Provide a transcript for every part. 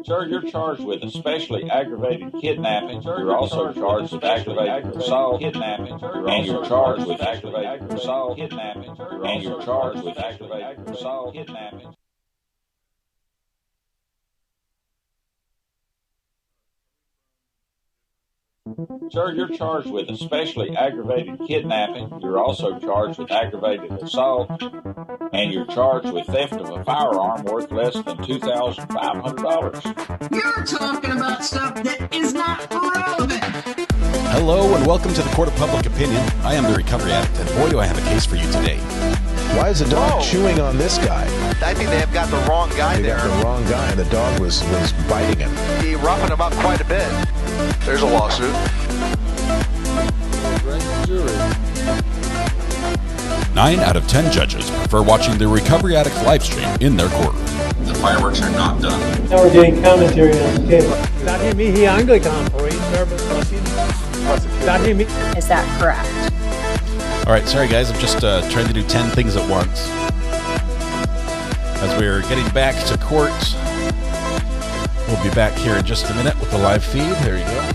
Sir, you're charged with especially aggravated kidnapping. You're also charged with aggravated assault, kidnapping, and you're charged with aggravated assault, kidnapping, and you're charged with aggravated assault, kidnapping. Sir, you're charged with especially aggravated kidnapping. You're also charged with aggravated assault, and you're charged with theft of a firearm worth less than $2,500. You're talking about stuff that is not relevant. Hello and welcome to the Court of Public Opinion. I am the Recovery Addict, and boy do I have a case for you today. Why is the dog chewing on this guy? I think they have got the wrong guy there. They got the wrong guy, and the dog was biting him. He roughing him up quite a bit. There's a lawsuit. Jury. 9 out of 10 judges prefer watching the Recovery Addict live stream in their courtroom. The fireworks are not done. Now we're doing commentary on the case. Dahil mihi Anglican po rin, Dahil Is that correct? All right, sorry guys, I'm just trying to do 10 things at once. As we're getting back to court, we'll be back here in just a minute with the live feed. There you go.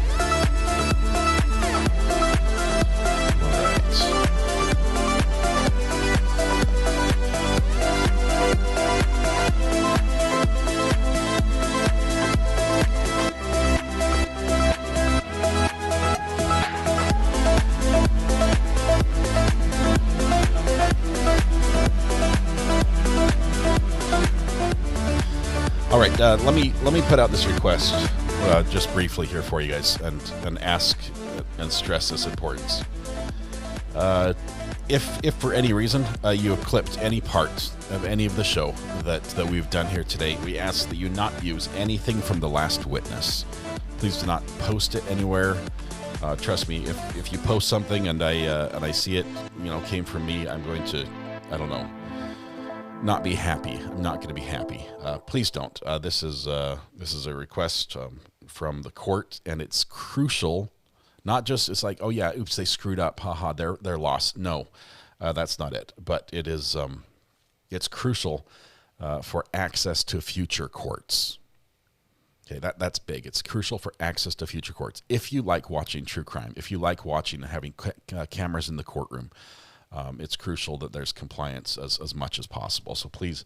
All right, let me put out this request just briefly here for you guys and ask and stress this importance. If for any reason you have clipped any part of any of the show that we've done here today, we ask that you not use anything from the last witness. Please do not post it anywhere. Trust me, if you post something and I see it, came from me, I'm going to, I don't know, not be happy. I'm not going to be happy. Please don't. This is a request from the court, and it's crucial. Not just it's like, oh yeah, oops, they screwed up. Haha, they're lost. No, that's not it. But it is. It's crucial for access to future courts. Okay, that's big. It's crucial for access to future courts. If you like watching true crime, if you like watching and having cameras in the courtroom. It's crucial that there's compliance as much as possible. So please,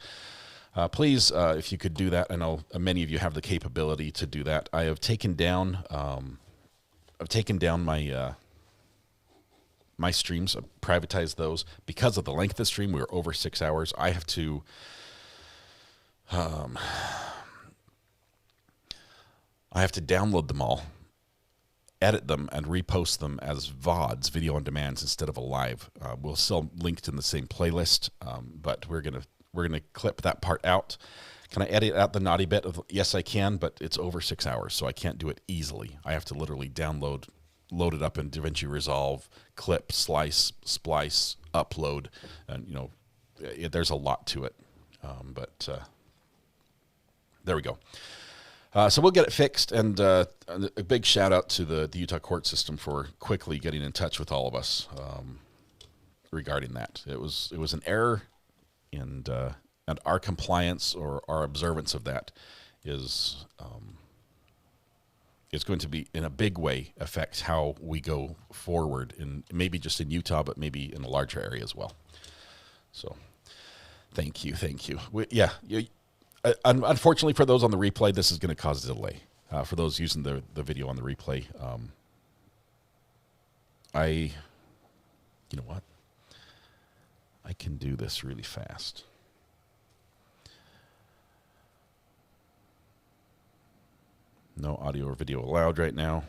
if you could do that. I know many of you have the capability to do that. I have taken down, my my streams. I've privatized those because of the length of the stream. We were over 6 hours. I have to, download them all, edit them, and repost them as VODs, video on demands, instead of a live. We'll still linked in the same playlist, but we're gonna clip that part out. Can I edit out the naughty bit? Yes, I can, but it's over 6 hours, so I can't do it easily. I have to literally load it up in DaVinci Resolve, clip, slice, splice, upload, and there's a lot to it. But there we go. So we'll get it fixed, and a big shout out to the Utah court system for quickly getting in touch with all of us regarding that. It was an error, and our compliance or our observance of that is going to be in a big way affect how we go forward in maybe just in Utah, but maybe in a larger area as well. So thank you. Unfortunately, for those on the replay, this is going to cause a delay. For those using the video on the replay, you know what? I can do this really fast. No audio or video allowed right now.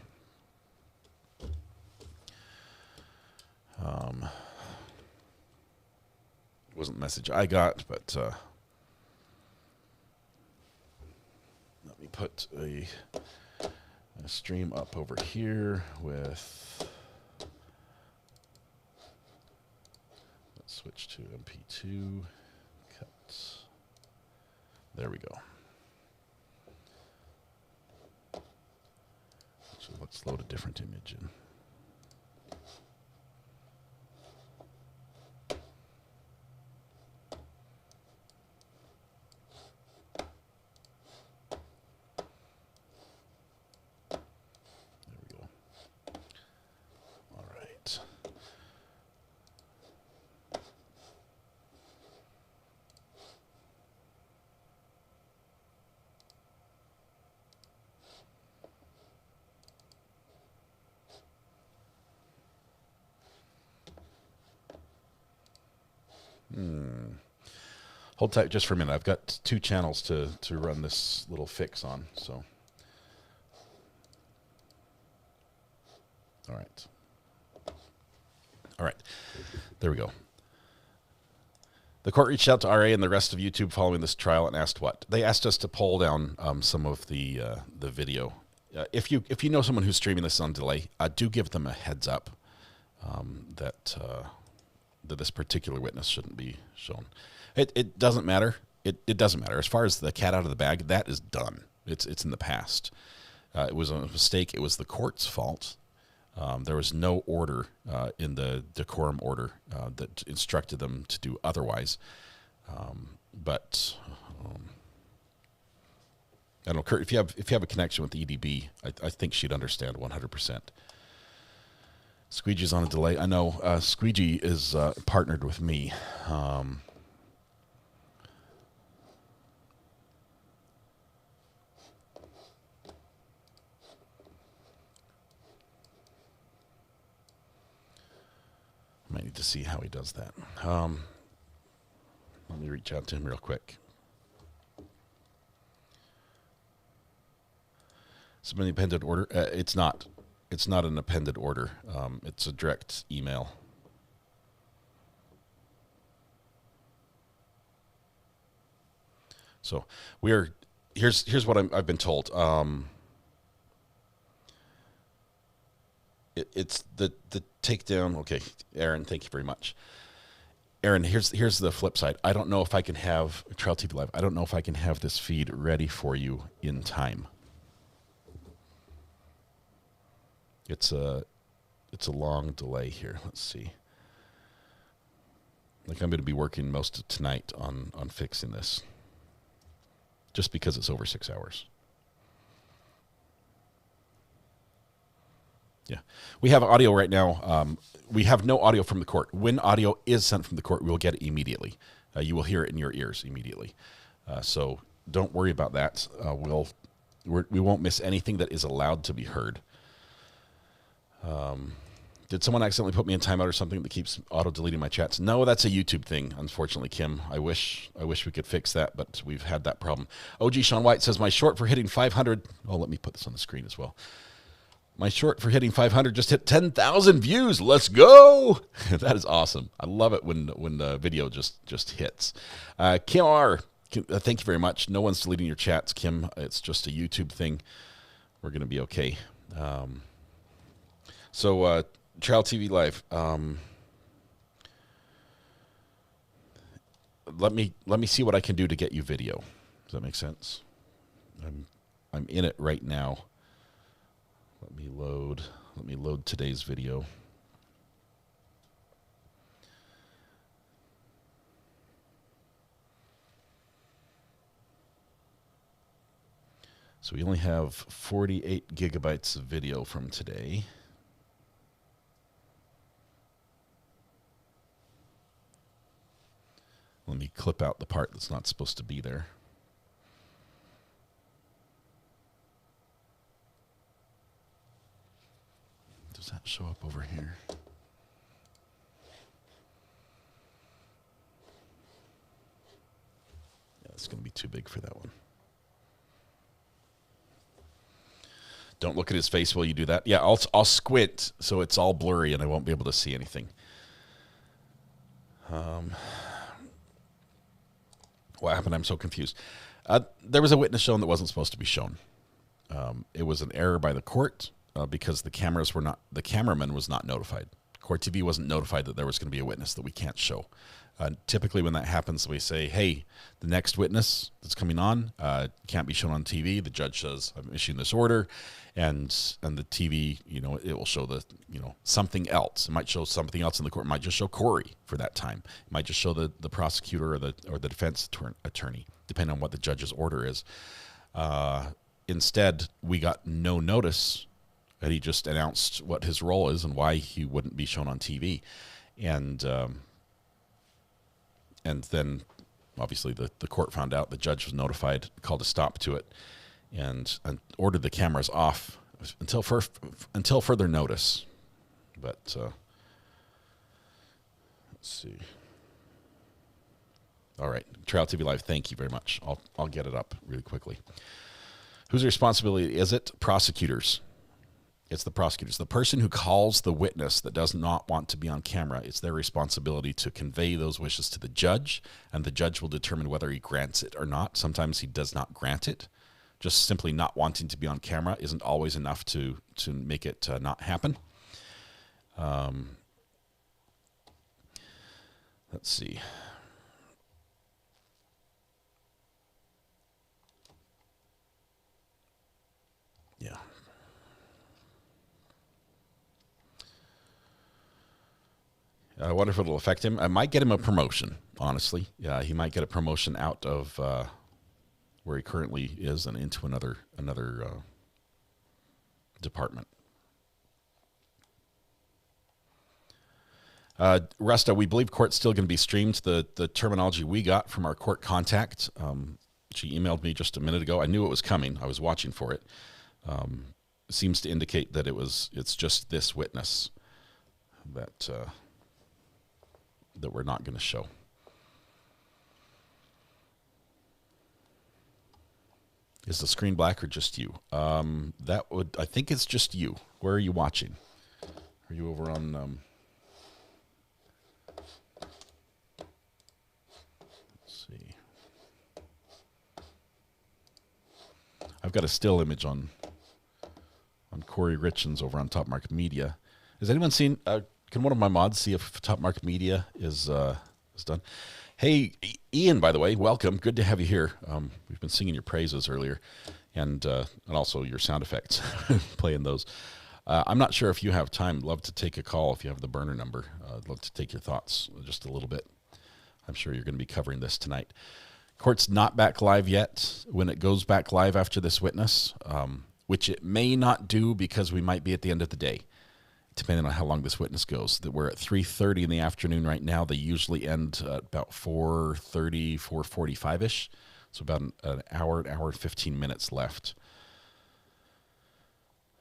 It wasn't the message I got, but let me put a stream up over here with, let's switch to MP2, cut, there we go. So let's load a different image in. Hold tight just for a minute. I've got 2 channels to run this little fix on. So, all right, there we go. The court reached out to RA and the rest of YouTube following this trial and asked what? They asked us to pull down some of the video. If you know someone who's streaming this on delay, do give them a heads up that this particular witness shouldn't be shown. It doesn't matter. It doesn't matter. As far as the cat out of the bag, that is done. It's in the past. It was a mistake. It was the court's fault. There was no order in the decorum order that instructed them to do otherwise. But I don't know, Kurt, if you have a connection with the EDB, I think she'd understand 100%. Squeegee's on a delay. I know Squeegee is partnered with me. Might need to see how he does that. Let me reach out to him real quick. Submit an appended order. It's not an appended order. It's a direct email. So here's what I've been told. It's the takedown. Okay, Aaron, thank you very much. Aaron, here's the flip side. I don't know if I can have Trial TV Live. I don't know if I can have this feed ready for you in time. It's a long delay here. Let's see. Like I'm going to be working most of tonight on fixing this, just because it's over 6 hours. Yeah, we have audio right now. We have no audio from the court. When audio is sent from the court, we will get it immediately. You will hear it in your ears immediately. So don't worry about that. We won't miss anything that is allowed to be heard. Did someone accidentally put me in timeout or something that keeps auto-deleting my chats? No, that's a YouTube thing, unfortunately, Kim. I wish we could fix that, but we've had that problem. OG Sean White says, my short for hitting 500... Oh, let me put this on the screen as well. My short for hitting 500 just hit 10,000 views. Let's go! That is awesome. I love it when the video just hits. Kim R., thank you very much. No one's deleting your chats, Kim. It's just a YouTube thing. We're going to be okay. So, Trial TV Live. Let me see what I can do to get you video. Does that make sense? I'm in it right now. Let me load today's video. So we only have 48 gigabytes of video from today. Let me clip out the part that's not supposed to be there. Does that show up over here? Yeah, it's going to be too big for that one. Don't look at his face while you do that. Yeah, I'll squint so it's all blurry and I won't be able to see anything. What happened? I'm so confused. There was a witness shown that wasn't supposed to be shown. It was an error by the court because the cameraman was not notified. Court TV wasn't notified that there was going to be a witness that we can't show. Typically when that happens, we say, hey, the next witness that's coming on can't be shown on TV. The judge says, I'm issuing this order. And the TV, it will show something else. It might show something else in the court. It might just show Kouri for that time. It might just show the prosecutor or the defense attorney, depending on what the judge's order is. Instead, we got no notice, and he just announced what his role is and why he wouldn't be shown on TV. And then, obviously, the court found out. The judge was notified, called a stop to it, and ordered the cameras off until further notice. But let's see. All right. Trial TV Live, thank you very much. I'll get it up really quickly. Whose responsibility is it? Prosecutors. It's the prosecutors. The person who calls the witness that does not want to be on camera, it's their responsibility to convey those wishes to the judge, and the judge will determine whether he grants it or not. Sometimes he does not grant it. Just simply not wanting to be on camera isn't always enough to make it not happen. Let's see. Yeah. I wonder if it'll affect him. I might get him a promotion, honestly. Yeah, he might get a promotion out of where he currently is and into another department. Resta, we believe court's still going to be streamed. The terminology we got from our court contact, she emailed me just a minute ago. I knew it was coming. I was watching for it. Seems to indicate that it's just this witness that we're not going to show. Is the screen black or just you? I think it's just you. Where are you watching? Are you over on? Let's see. I've got a still image on Kouri Richins over on Top Market Media. Has anyone seen? Can one of my mods see if Top Market Media is done? Hey, Ian, by the way, welcome. Good to have you here. We've been singing your praises earlier, and also your sound effects, playing those. I'm not sure if you have time. Love to take a call if you have the burner number. I'd love to take your thoughts just a little bit. I'm sure you're going to be covering this tonight. Court's not back live yet. When it goes back live after this witness, which it may not do because we might be at the end of the day, depending on how long this witness goes. That we're at 3:30 in the afternoon right now. They usually end at about 4:30, 4:45-ish. So about an hour and 15 minutes left.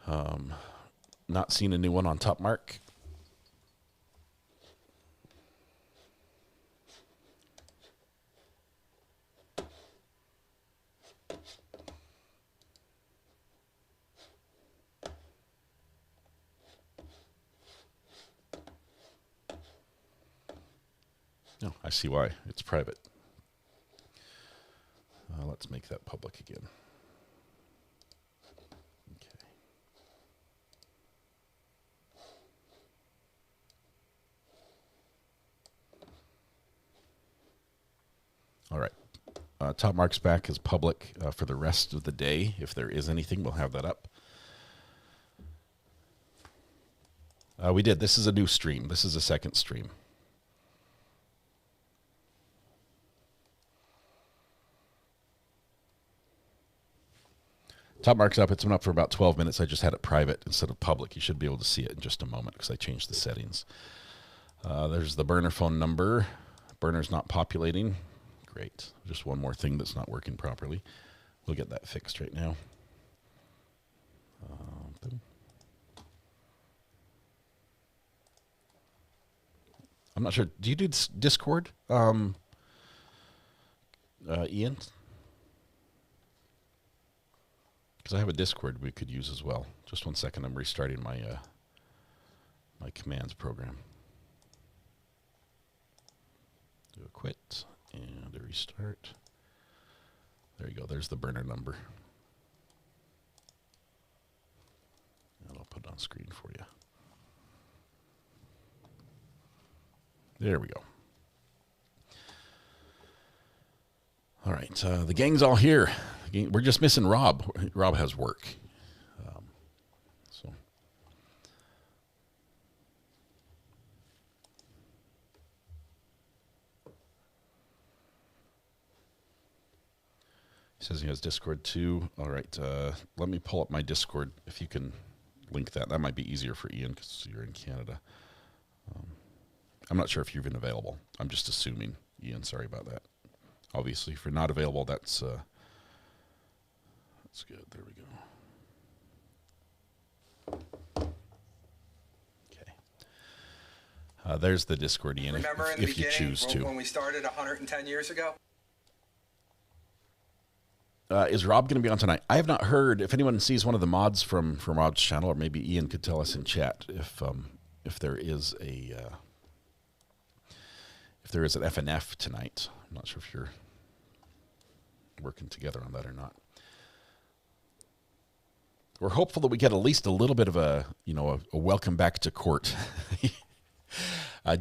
Not seeing a new one on Top Mark. No, I see why. It's private. Let's make that public again. Okay. All right. Top Mark's back is public for the rest of the day. If there is anything, we'll have that up. We did. This is a new stream. This is a second stream. Top Mark's up. It's been up for about 12 minutes. I just had it private instead of public. You should be able to see it in just a moment because I changed the settings. There's the burner phone number. Burner's not populating. Great. Just one more thing that's not working properly. We'll get that fixed right now. I'm not sure. Do you do Discord, Ian? Because I have a Discord we could use as well. Just one second. I'm restarting my my commands program. Do a quit and a restart. There you go. There's the burner number. And I'll put it on screen for you. There we go. All right, the gang's all here. We're just missing Rob. Rob has work. So. He says he has Discord too. All right, let me pull up my Discord if you can link that. That might be easier for Ian because you're in Canada. I'm not sure if you've been available. I'm just assuming, Ian. Sorry about that. Obviously, if you're not available, that's good. There we go. Okay. There's the Discord, Ian, Remember in the if you beginning choose to. when we started 110 years ago? Is Rob going to be on tonight? I have not heard. If anyone sees one of the mods from Rob's channel, or maybe Ian could tell us in chat if there is an FNF tonight. I'm not sure if you're working together on that or not. We're hopeful that we get at least a little bit of a welcome back to court.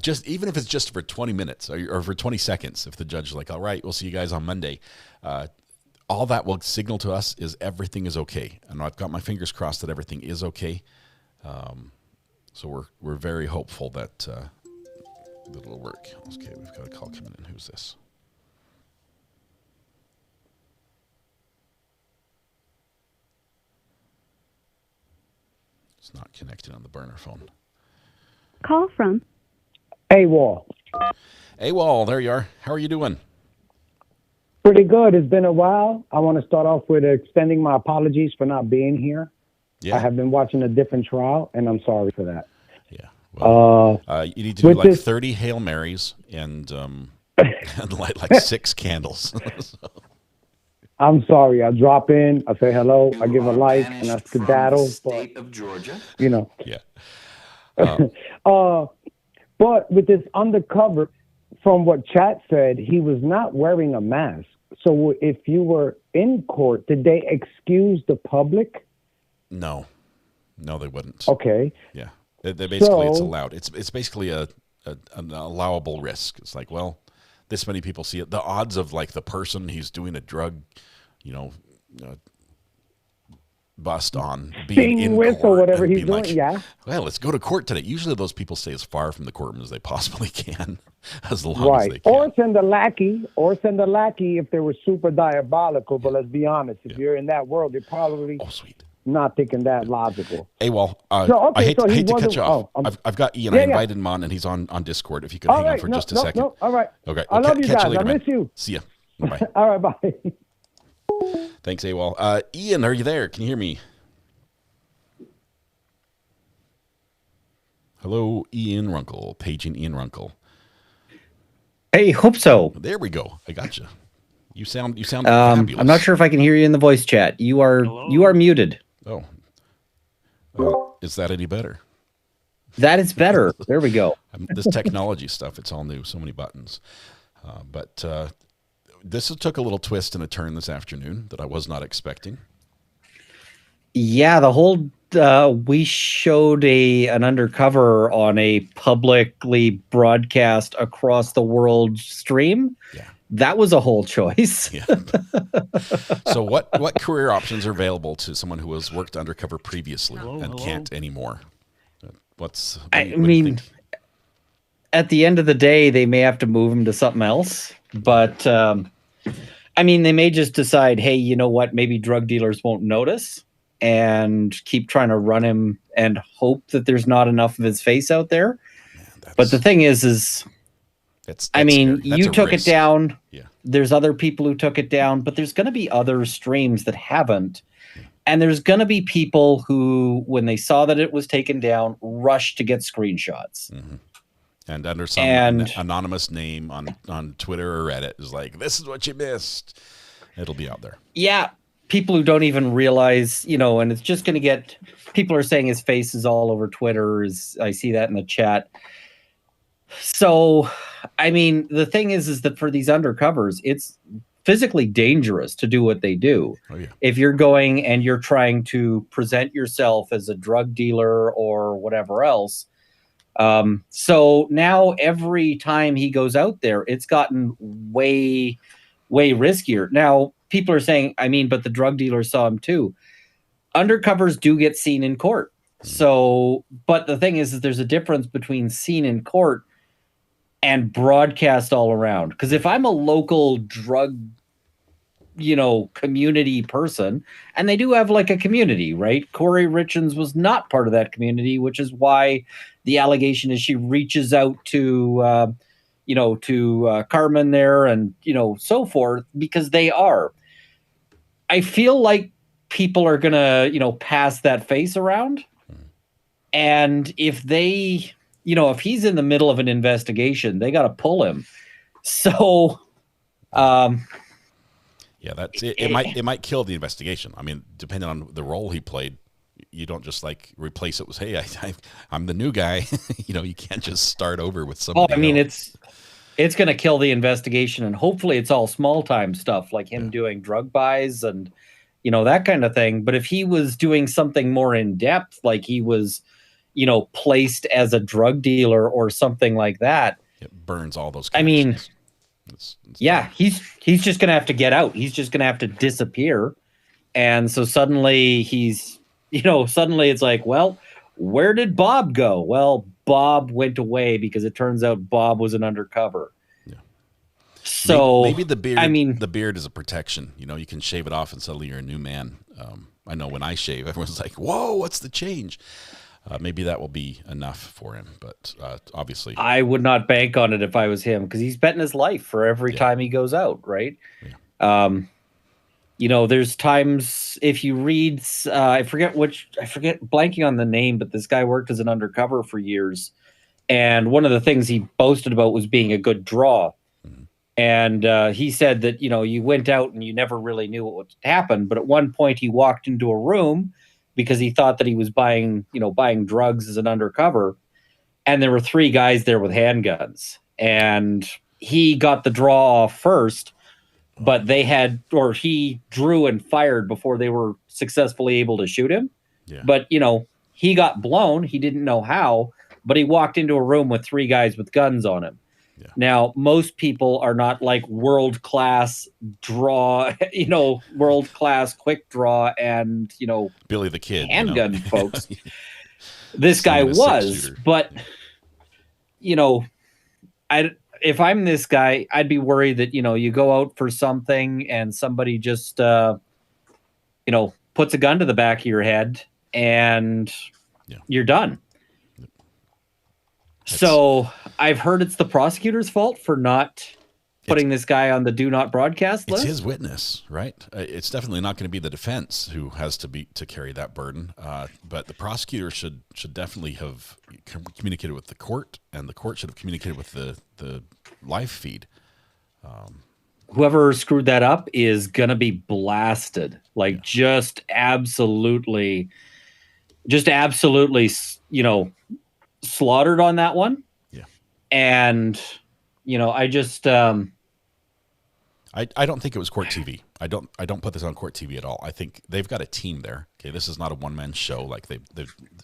Just even if it's just for 20 minutes or for 20 seconds, if the judge is like, all right, we'll see you guys on Monday. All that will signal to us is everything is okay. And I've got my fingers crossed that everything is okay. So we're very hopeful that it'll work. Okay, we've got a call coming in. Who's this? It's not connected on the burner phone. Call from AWOL. AWOL, there you are. How are you doing? Pretty good. It's been a while. I want to start off with extending my apologies for not being here. Yeah. I have been watching a different trial, and I'm sorry for that. Yeah. Well, you need to do like 30 Hail Marys and light like 6 candles. So. I'm sorry. I drop in, I say hello, I give a like, and I skedaddle. State of Georgia. You know. Yeah. But with this undercover, from what chat said, he was not wearing a mask. So if you were in court, did they excuse the public? No, they wouldn't. Okay. Yeah. They basically, it's allowed. It's basically an allowable risk. It's like, well, this many people see it. The odds of like the person who's doing a drug, bust on being in with court or whatever he's doing, like, yeah. Well, let's go to court today. Usually those people stay as far from the courtroom as they possibly can, as long as they can. Or send a lackey if they were super diabolical. But let's be honest, if you're in that world, you're probably not thinking that logical. Hey, well, I hate to cut you off. I've got Ian. I invited him on, and he's on Discord. If you could hang on for just a second. All right. Okay. I love you guys. You later, I miss you. See ya. Bye. All right, bye. Thanks, AWOL. Ian, are you there? Can you hear me? Hello, Ian Runkle. Paging Ian Runkle. Hey, hope so. There we go. I got you. You sound fabulous. I'm not sure if I can hear you in the voice chat. You are muted. Oh. Is that any better? That is better. There we go. This technology stuff, it's all new. So many buttons. But this took a little twist and a turn this afternoon that I was not expecting. Yeah, the whole we showed an undercover on a publicly broadcast across the world stream. Yeah. That was a whole choice. Yeah. So what career options are available to someone who has worked undercover previously and can't anymore? I mean, at the end of the day, they may have to move him to something else. But, I mean, they may just decide, hey, you know what? Maybe drug dealers won't notice and keep trying to run him and hope that there's not enough of his face out there. Man, but the thing is I mean, you took it down. Yeah. There's other people who took it down, but there's going to be other streams that haven't. And there's going to be people who, when they saw that it was taken down, rushed to get screenshots. Mm-hmm. And under some anonymous name on Twitter or Reddit is like, this is what you missed. It'll be out there. Yeah. People who don't even realize, and it's just going to get, people are saying his face is all over Twitter. I see that in the chat. So, I mean, the thing is that for these undercovers, it's physically dangerous to do what they do. Oh, yeah. If you're going and you're trying to present yourself as a drug dealer or whatever else. So now every time he goes out there, it's gotten way, way riskier. Now, people are saying, I mean, but the drug dealers saw him too. Undercovers do get seen in court. So, but the thing is there's a difference between seen in court and broadcast all around. Because if I'm a local drug, community person, and they do have like a community, right? Kouri Richins was not part of that community, which is why the allegation is she reaches out to, Carmen there and, so forth, because they are. I feel like people are going to, pass that face around. And if they if he's in the middle of an investigation, they got to pull him. So, yeah, that's it. It might kill the investigation. I mean, depending on the role he played, you don't just like replace it with, hey, I'm the new guy. You can't just start over with somebody. Oh, I mean, it's going to kill the investigation, and hopefully it's all small time stuff like him doing drug buys and that kind of thing. But if he was doing something more in depth, like he was, placed as a drug dealer or something like that, it burns all those connections. I mean, it's yeah, he's just going to have to get out. He's just going to have to disappear. And so suddenly suddenly it's like, well, where did Bob go? Well, Bob went away because it turns out Bob was an undercover. Yeah. So maybe the beard. I mean, the beard is a protection. You can shave it off and suddenly you're a new man. I know when I shave, everyone's like, "Whoa, what's the change?" Maybe that will be enough for him, but obviously, I would not bank on it if I was him, because he's betting his life for every time he goes out, right? Yeah. There's times if you read, I forget blanking on the name, but this guy worked as an undercover for years. And one of the things he boasted about was being a good draw. Mm-hmm. And he said that, you went out and you never really knew what would happen. But at one point he walked into a room because he thought that he was buying drugs as an undercover. And there were 3 guys there with handguns. And he got the draw off first. But he drew and fired before they were successfully able to shoot him. Yeah. But, he got blown. He didn't know how, but he walked into a room with 3 guys with guns on him. Yeah. Now, most people are not like world-class draw, world-class quick draw and, Billy the Kid, handgun folks. This guy was, but, if I'm this guy, I'd be worried that, you go out for something and somebody just, puts a gun to the back of your head and you're done. So I've heard it's the prosecutor's fault for not putting this guy on the do not broadcast list. It's his witness, right? It's definitely not going to be the defense who has to carry that burden. But the prosecutor should definitely have communicated with the court, and the court should have communicated with the live feed. Whoever screwed that up is going to be blasted. Just absolutely, slaughtered on that one. Yeah. And, I just... I don't think it was Court TV. I don't put this on Court TV at all. I think they've got a team there. Okay, this is not a one-man show. Like they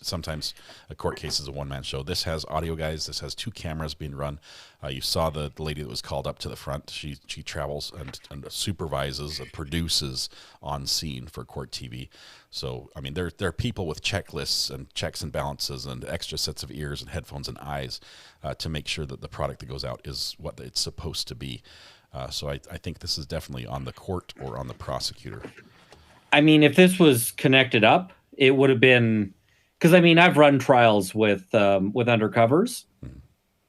sometimes a court case is a one-man show. This has audio guys. This has 2 cameras being run. You saw the lady that was called up to the front. She travels and supervises and produces on scene for Court TV. So I mean, there are people with checklists and checks and balances and extra sets of ears and headphones and eyes to make sure that the product that goes out is what it's supposed to be. So I think this is definitely on the court or on the prosecutor. I mean, if this was connected up, it would have been, because I mean, I've run trials with undercovers,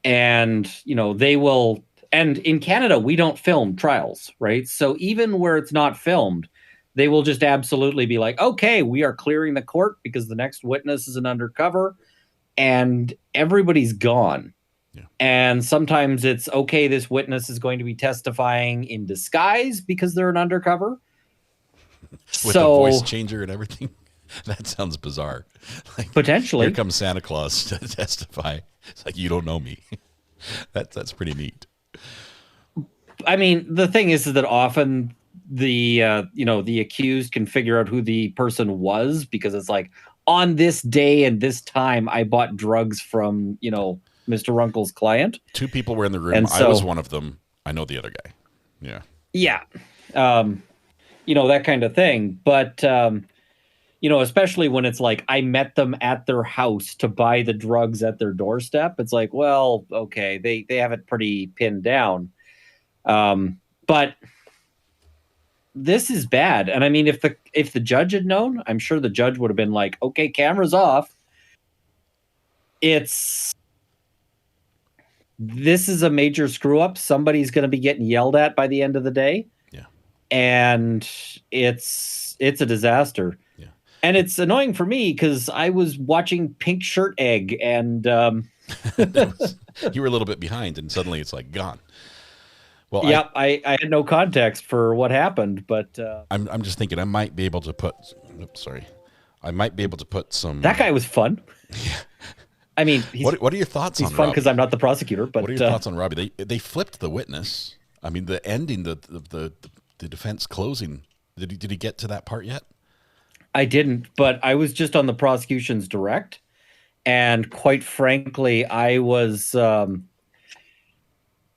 and they will. And in Canada, we don't film trials, right? So even where it's not filmed, they will just absolutely be like, "Okay, we are clearing the court because the next witness is an undercover," and everybody's gone. Yeah. And sometimes it's okay, this witness is going to be testifying in disguise because they're an undercover. With a voice changer and everything. That sounds bizarre. Potentially. Here comes Santa Claus to testify. It's like, you don't know me. That's pretty neat. I mean, the thing is that often the accused can figure out who the person was, because it's like, on this day and this time, I bought drugs from, Mr. Runkle's client. 2 people were in the room. And I was one of them. I know the other guy. Yeah. Yeah. That kind of thing. But, especially when it's like, I met them at their house to buy the drugs at their doorstep. It's like, well, okay, they have it pretty pinned down. But this is bad. And I mean, if the judge had known, I'm sure the judge would have been like, okay, cameras off. This is a major screw up. Somebody's going to be getting yelled at by the end of the day. Yeah. And it's a disaster. Yeah. And it's annoying for me because I was watching Pink Shirt Egg, and You were a little bit behind, and suddenly it's like gone. Well, yeah, I had no context for what happened, but I'm just thinking I might be able to put. Oops, sorry, I might be able to put some. That guy was fun. I mean, what are your thoughts on? He's fun because Robbie? I'm not the prosecutor. But what are your thoughts on Robbie? They flipped the witness. I mean, the ending, the defense closing. Did he get to that part yet? I didn't, but I was just on the prosecution's direct, and quite frankly, I was.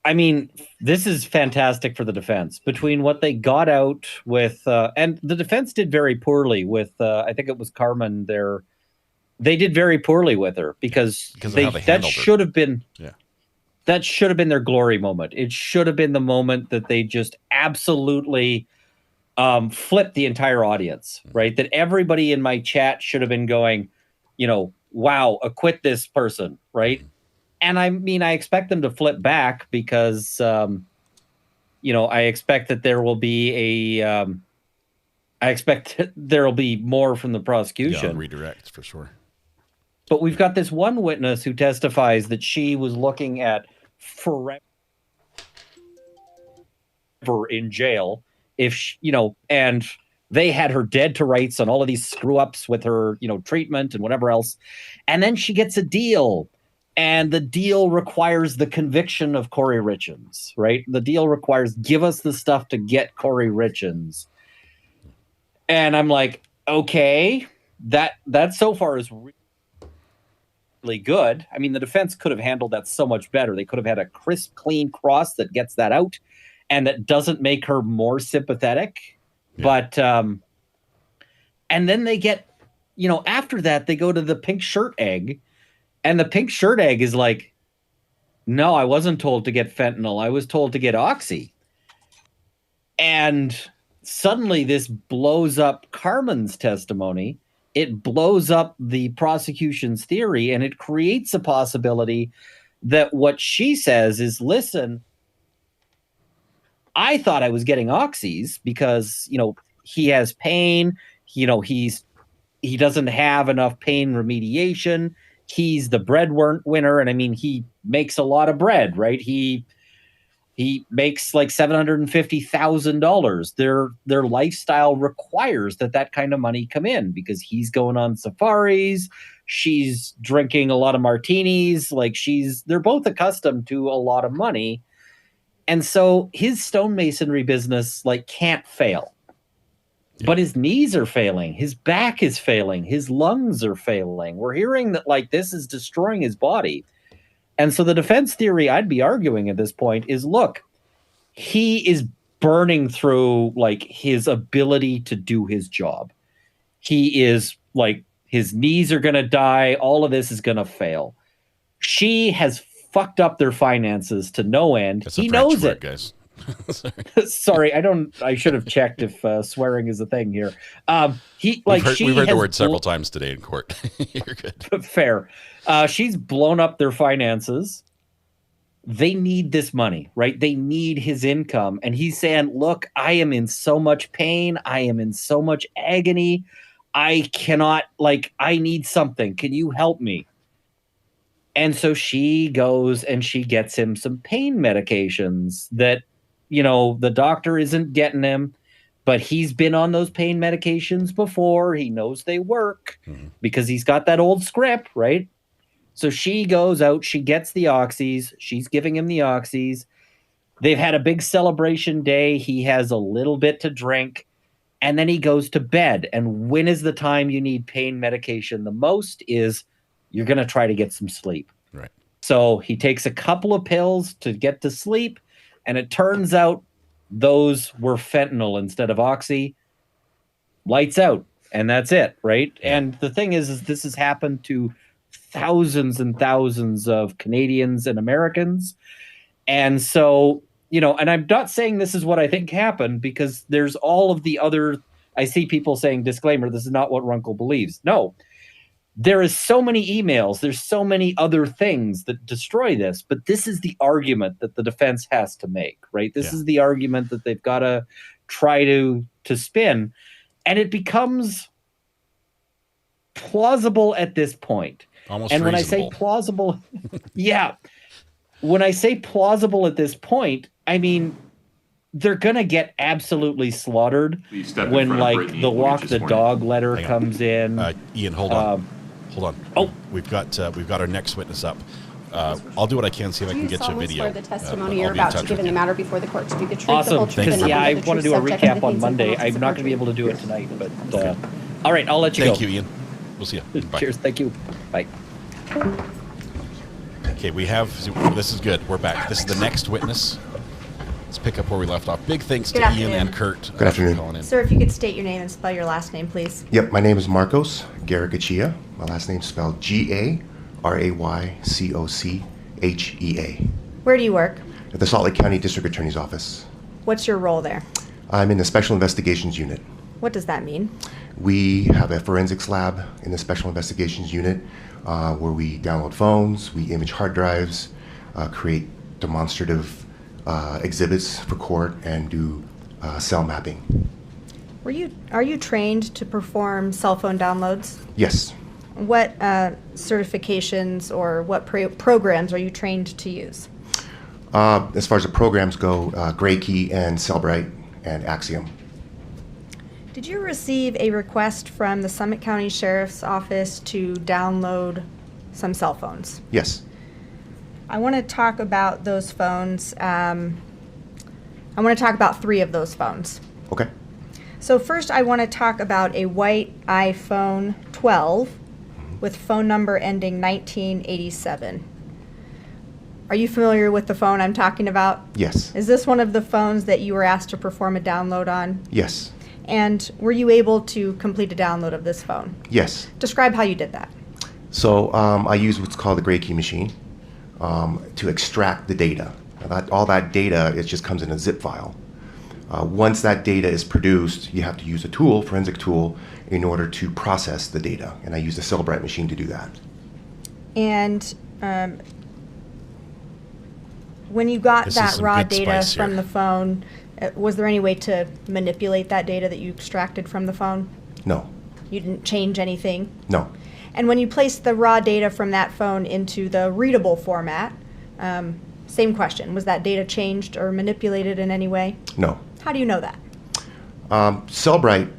I mean, this is fantastic for the defense. Between what they got out with, and the defense did very poorly with, I think it was Carmen. They did very poorly with her because that should have been, that should have been their glory moment. It should have been the moment that they just absolutely flipped the entire audience, right? That everybody in my chat should have been going, wow, acquit this person, right? And I mean, I expect them to flip back because, I expect that there will be I expect there will be more from the prosecution. Yeah, redirect for sure. But we've got this one witness who testifies that she was looking at forever in jail and they had her dead to rights on all of these screw ups with her, treatment and whatever else. And then she gets a deal. And the deal requires the conviction of Kouri Richins, right? The deal requires give us the stuff to get Kouri Richins. And I'm like, okay, that so far is really good. I mean, the defense could have handled that so much better. They could have had a crisp, clean cross that gets that out and that doesn't make her more sympathetic. Yeah. But, and then they get, after that, they go to the pink shirt egg. And the pink shirt egg is like, no, I wasn't told to get fentanyl. I was told to get oxy. And suddenly this blows up Carmen's testimony. It blows up the prosecution's theory, and it creates a possibility that what she says is, listen, I thought I was getting oxys because, he has pain. He doesn't have enough pain remediation. He's the breadwinner, and I mean, he makes a lot of bread, right? He makes like $750,000. Their lifestyle requires that kind of money come in because he's going on safaris. She's drinking a lot of martinis. They're both accustomed to a lot of money, and so his stonemasonry business can't fail. Yeah. But his knees are failing. His back is failing. His lungs are failing. We're hearing that this is destroying his body. And so the defense theory I'd be arguing at this point is, look, he is burning through his ability to do his job. He is his knees are going to die. All of this is going to fail. She has fucked up their finances to no end. That's he knows it, guys. Sorry, I should have checked if swearing is a thing here. We've heard the word several times today in court. You're good. Fair. She's blown up their finances. They need this money, right? They need his income. And he's saying, look, I am in so much pain. I am in so much agony. I cannot, I need something. Can you help me? And so she goes and she gets him some pain medications that, the doctor isn't getting him, but he's been on those pain medications before. He knows they work because he's got that old script, right? So she goes out, she gets the oxys. She's giving him the oxys. They've had a big celebration day. He has a little bit to drink, and then he goes to bed. And when is the time you need pain medication the most is you're going to try to get some sleep. Right. So he takes a couple of pills to get to sleep, and it turns out those were fentanyl instead of oxy. Lights out, and that's it, right? Yeah. And the thing is this has happened to thousands and thousands of Canadians and Americans. And so, and I'm not saying this is what I think happened because there's all of the other, I see people saying, disclaimer, this is not what Runkle believes. No. There is so many emails. There's so many other things that destroy this, but this is the argument that the defense has to make, right? This is the argument that they've got to try to spin, and it becomes plausible at this point. Almost and when I reasonable. say plausible, yeah, when I say plausible at this point, I mean they're gonna get absolutely slaughtered when like the walk the dog letter comes in. Ian, hold on. Oh, we've got our next witness up. I'll do what I can, see if I can get you a video. For the testimony you're about to give in the matter before the court to be the truth, awesome. the whole truth, Because and I nothing but want to the do a truth, subject recap to on the Monday. things and I'm not going to be able to do it tonight, but all right, I'll let you go. Thank you, Ian. We'll see you. Bye. Cheers. Thank you. Bye. Okay, this is good. We're back. This is the next witness. Let's pick up where we left off. Big thanks to Ian and Kurt. Good afternoon. For calling in. Sir, if you could state your name and spell your last name, please. Yep, my name is Marcos Garagachia. My last name is spelled G-A-R-A-Y-C-O-C-H-E-A. Where do you work? At the Salt Lake County District Attorney's Office. What's your role there? I'm in the Special Investigations Unit. What does that mean? We have a forensics lab in the Special Investigations Unit where we download phones, we image hard drives, create demonstrative exhibits for court, and do cell mapping. Are you trained to perform cell phone downloads? Yes. What certifications or what programs are you trained to use? As far as the programs go, Gray Key and Cellbrite and Axiom. Did you receive a request from the Summit County Sheriff's Office to download some cell phones? Yes. I want to talk about those phones. I want to talk about 3 of those phones. Okay. So first I want to talk about a white iPhone 12 with phone number ending 1987. Are you familiar with the phone I'm talking about? Yes. Is this one of the phones that you were asked to perform a download on? Yes. And were you able to complete a download of this phone? Yes. Describe how you did that. So I use what's called the Gray Key machine to extract the data. All that data, it just comes in a zip file. Once that data is produced, you have to use a tool, forensic tool, in order to process the data. And I use the Cellbrite machine to do that. And when you got that raw data from the phone, was there any way to manipulate that data that you extracted from the phone? No. You didn't change anything? No. And when you placed the raw data from that phone into the readable format, same question, was that data changed or manipulated in any way? No. How do you know that? Cellbrite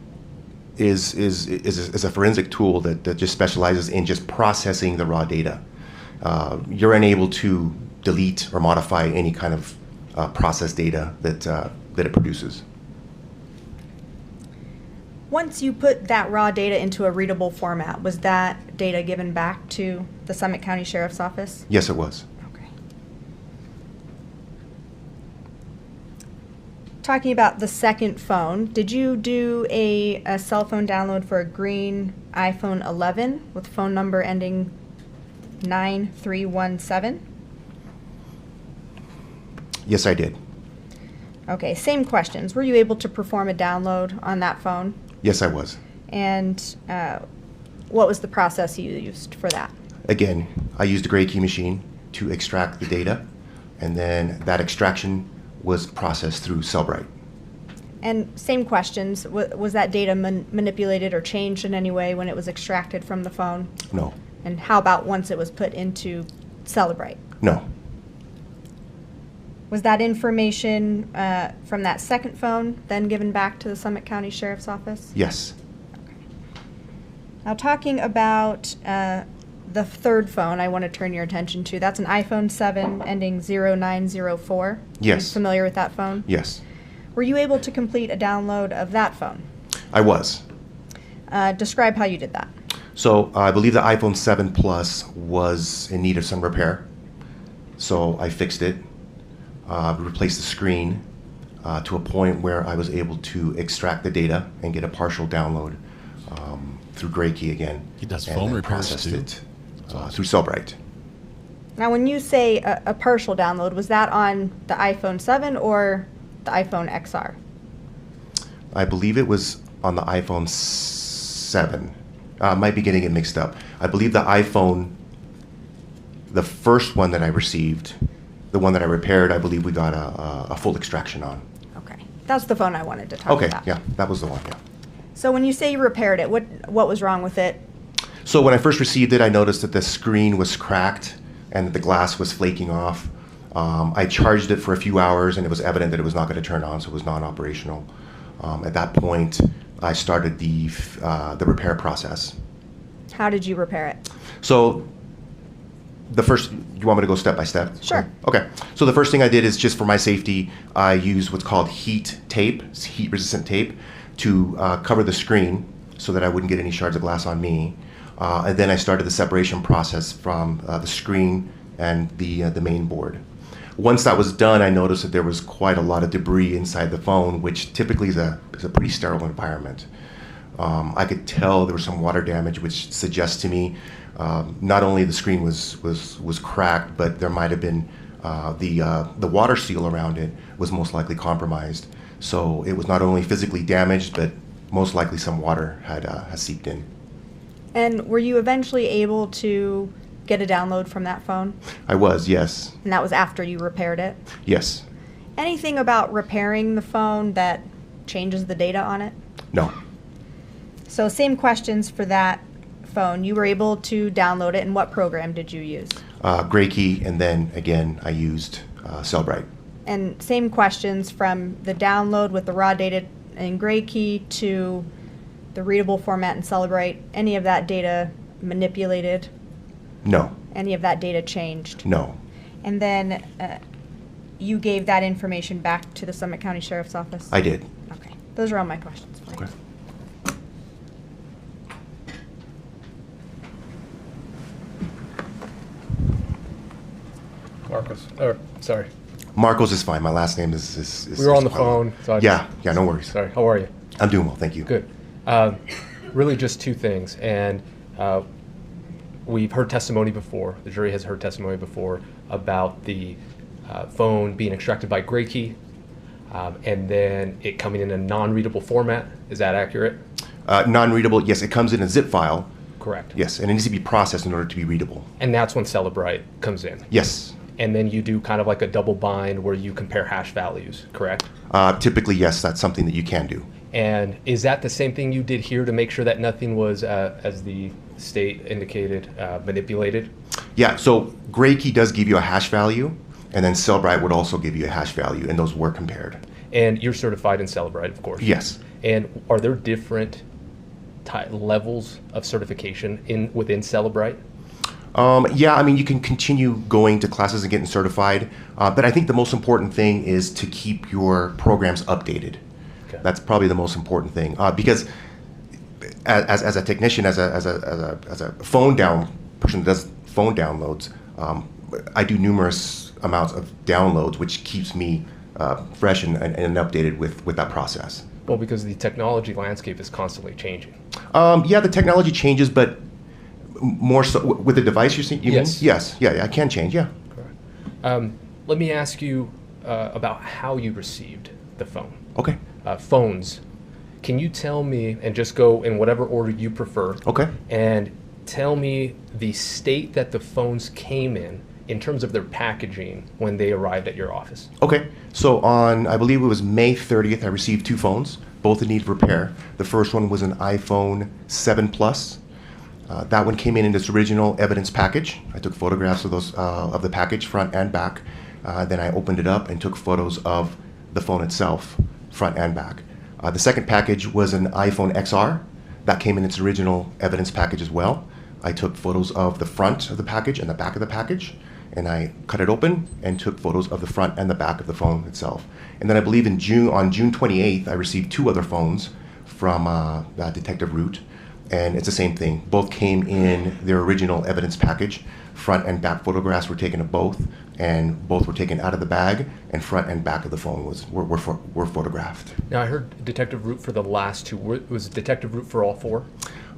is a forensic tool that just specializes in just processing the raw data. You're unable to delete or modify any kind of processed data that it produces. Once you put that raw data into a readable format, was that data given back to the Summit County Sheriff's Office? Yes, it was. Okay. Talking about the second phone, did you do a cell phone download for a green iPhone 11 with phone number ending 9317? Yes, I did. Okay, same questions. Were you able to perform a download on that phone? Yes, I was. And what was the process you used for that? Again, I used a Gray Key machine to extract the data, and then that extraction was processed through Cellbrite. And same questions. Was that data manipulated or changed in any way when it was extracted from the phone? No. And how about once it was put into Cellbrite? No. Was that information from that second phone then given back to the Summit County Sheriff's Office? Yes. Okay. Now talking about the third phone I want to turn your attention to, that's an iPhone 7 ending 0904. Yes. Are you familiar with that phone? Yes. Were you able to complete a download of that phone? I was. Describe how you did that. So I believe the iPhone 7 Plus was in need of some repair. So I fixed it, replaced the screen to a point where I was able to extract the data and get a partial download through Gray Key again. He does phone repairs processed too. it through Cellbrite. Now when you say a partial download, was that on the iPhone 7 or the iPhone XR? I believe it was on the iPhone 7. Might be getting it mixed up. I believe the iPhone, the first one that I received, the one that I repaired, I believe we got a full extraction on. Okay. That's the phone I wanted to talk about. Okay, yeah, that was the one, yeah. So when you say you repaired it, what was wrong with it? So when I first received it, I noticed that the screen was cracked and that the glass was flaking off. I charged it for a few hours, and it was evident that it was not going to turn on, so it was non-operational. At that point, I started the repair process. How did you repair it? So the first, you want me to go step by step? Sure. Okay. So the first thing I did is, just for my safety, I used what's called heat tape, heat-resistant tape, to cover the screen so that I wouldn't get any shards of glass on me. And then I started the separation process from the screen and the main board. Once that was done, I noticed that there was quite a lot of debris inside the phone, which typically is a pretty sterile environment. I could tell there was some water damage, which suggests to me not only the screen was cracked, but there might have been the water seal around it was most likely compromised. So it was not only physically damaged, but most likely some water had seeped in. And were you eventually able to get a download from that phone? I was, yes. And that was after you repaired it? Yes. Anything about repairing the phone that changes the data on it? No. So same questions for that phone. You were able to download it, and what program did you use? Gray Key, and then again I used Cellbrite. And same questions from the download with the raw data in Gray Key to the readable format in Cellbrite. Any of that data manipulated? No. Any of that data changed? No. And then you gave that information back to the Summit County Sheriff's Office? I did. Okay. Those are all my questions. Okay. Marcos, or sorry. Marcos is fine. My last name is we were on the phone. So yeah, no worries. Sorry, how are you? I'm doing well, thank you. Good. Really just two things. And we've heard testimony before, the jury has heard testimony before about the phone being extracted by Gray Key and then it coming in a non-readable format. Is that accurate? Non-readable, yes. It comes in a zip file. Correct. Yes, and it needs to be processed in order to be readable. And that's when Cellbrite comes in? Yes. And then you do kind of like a double bind where you compare hash values, correct? Typically, yes, that's something that you can do. And is that the same thing you did here to make sure that nothing was, as the state indicated, manipulated? Yeah, so Gray Key does give you a hash value, and then Cellbrite would also give you a hash value, and those were compared. And you're certified in Cellbrite, of course? Yes. And are there different levels of certification within Cellbrite? Yeah, I mean, you can continue going to classes and getting certified, but I think the most important thing is to keep your programs updated. Okay. That's probably the most important thing, because as a technician, as a phone down person that does phone downloads, I do numerous amounts of downloads, which keeps me fresh and updated with that process. Well, because the technology landscape is constantly changing. Yeah, the technology changes, but more so with the device you yes. mean? Yes. Yeah, I can change, yeah. Correct. Let me ask you about how you received the phone. Okay. Phones. Can you tell me, and just go in whatever order you prefer, okay, and tell me the state that the phones came in terms of their packaging when they arrived at your office? Okay. So on, I believe it was May 30th, I received two phones, both in need of repair. The first one was an iPhone 7 Plus. That one came in its original evidence package. I took photographs of those of the package, front and back. Then I opened it up and took photos of the phone itself, front and back. The second package was an iPhone XR. That came in its original evidence package as well. I took photos of the front of the package and the back of the package, and I cut it open and took photos of the front and the back of the phone itself. And then I believe on June 28th, I received two other phones from Detective Root. And it's the same thing. Both came in their original evidence package. Front and back photographs were taken of both, and both were taken out of the bag, and front and back of the phone were photographed. Now, I heard Detective Root for the last two. Was Detective Root for all four?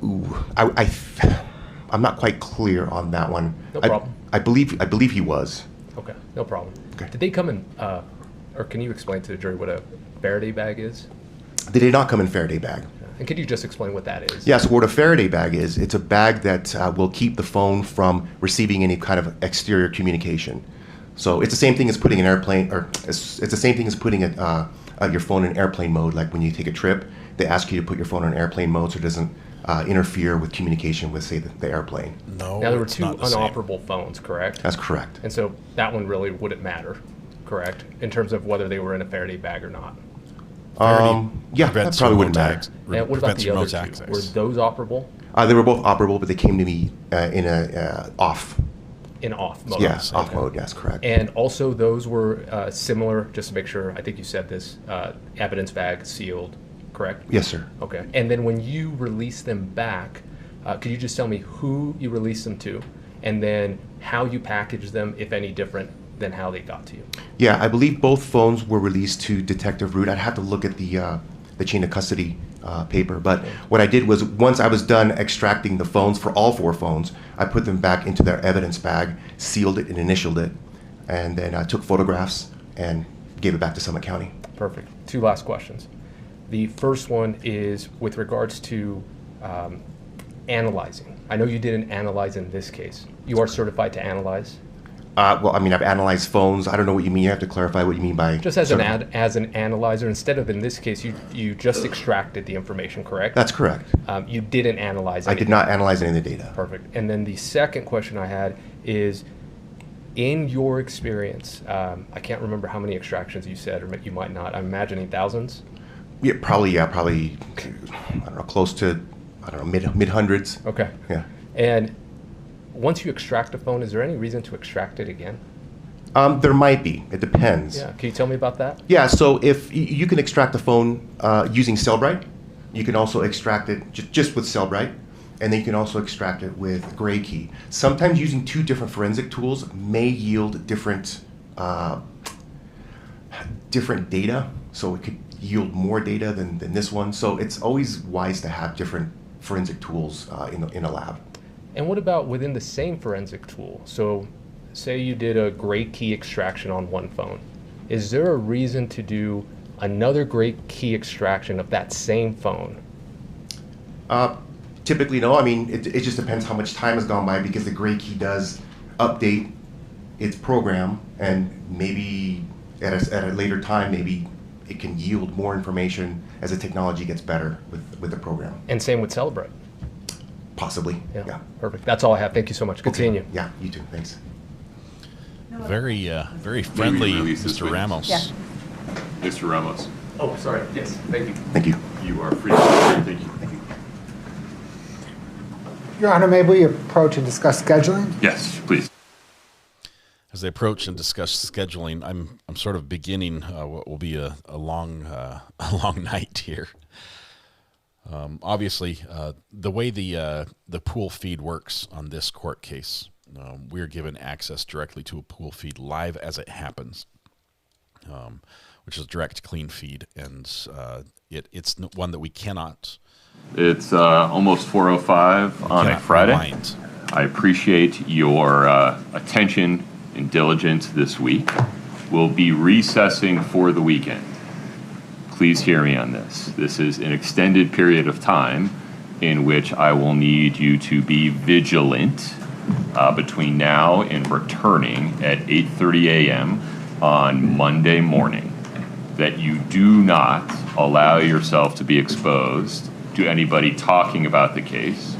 Ooh, I'm not quite clear on that one. No problem. I believe he was. Okay, no problem. Okay. Did they come in, or can you explain to the jury what a Faraday bag is? They did not come in Faraday bag. And could you just explain what that is? Yes, what a Faraday bag is, it's a bag that will keep the phone from receiving any kind of exterior communication. So it's the same thing as putting an airplane, or it's the same thing as putting your phone in airplane mode, like when you take a trip. they ask you to put your phone on airplane mode so it doesn't interfere with communication with, say, the airplane. No. Now, there were two unoperable phones, correct? That's correct. And so that one really wouldn't matter, correct? In terms of whether they were in a Faraday bag or not. Yeah, that probably wouldn't matter. And what about the other two? Were those operable? They were both operable, but they came to me in a off. In off mode. Yes, off mode. Yes, correct. And also those were similar, just to make sure, I think you said this, evidence bag sealed, correct? Yes, sir. Okay. And then when you release them back, could you just tell me who you released them to, and then how you packaged them, if any different than how they got to you? Yeah, I believe both phones were released to Detective Root. I'd have to look at the chain of custody paper. But what I did was, once I was done extracting the phones for all 4 phones, I put them back into their evidence bag, sealed it and initialed it, and then I took photographs and gave it back to Summit County. Perfect. 2 last questions. The first one is with regards to analyzing. I know you didn't analyze in this case. You are certified to analyze? Well, I mean, I've analyzed phones. I don't know what you mean. You have to clarify what you mean by... Just as an analyzer, instead of, in this case, you just extracted the information, correct? That's correct. You didn't analyze anything. I did not analyze any of the data. Perfect. And then the second question I had is, in your experience, I can't remember how many extractions you said, or you might not. I'm imagining thousands? Yeah, probably, I don't know, close to, I don't know, mid hundreds. Okay. Yeah. And once you extract a phone, is there any reason to extract it again? There might be. It depends. Yeah. Can you tell me about that? Yeah. So if you can extract the phone using Cellbrite, you can also extract it just with Cellbrite, and then you can also extract it with Gray Key. Sometimes using 2 different forensic tools may yield different data. So it could yield more data than this one. So it's always wise to have different forensic tools in a lab. And what about within the same forensic tool? So say you did a Gray Key extraction on one phone. Is there a reason to do another Gray Key extraction of that same phone? Typically, no. I mean, it just depends how much time has gone by, because the Gray Key does update its program, and maybe at a later time, maybe it can yield more information as the technology gets better with the program. And same with Cellbrite? Possibly, yeah. Perfect. That's all I have. Thank you so much. Good seeing you. Yeah, you too. Thanks. Very friendly, Mr. Ramos. Yeah. Mr. Ramos. Oh, sorry. Yes. Thank you. Thank you. You are free to speak. Thank you. Thank you. Your Honor, may we approach and discuss scheduling? Yes, please. As they approach and discuss scheduling, I'm sort of beginning what will be a long night here. Obviously, the way the pool feed works on this court case, we're given access directly to a pool feed live as it happens, which is a direct clean feed, and it's one that we cannot. It's almost 4:05 on a Friday. Rewind. I appreciate your attention and diligence this week. We'll be recessing for the weekend. Please hear me on this. This is an extended period of time in which I will need you to be vigilant between now and returning at 8:30 a.m. on Monday morning, that you do not allow yourself to be exposed to anybody talking about the case,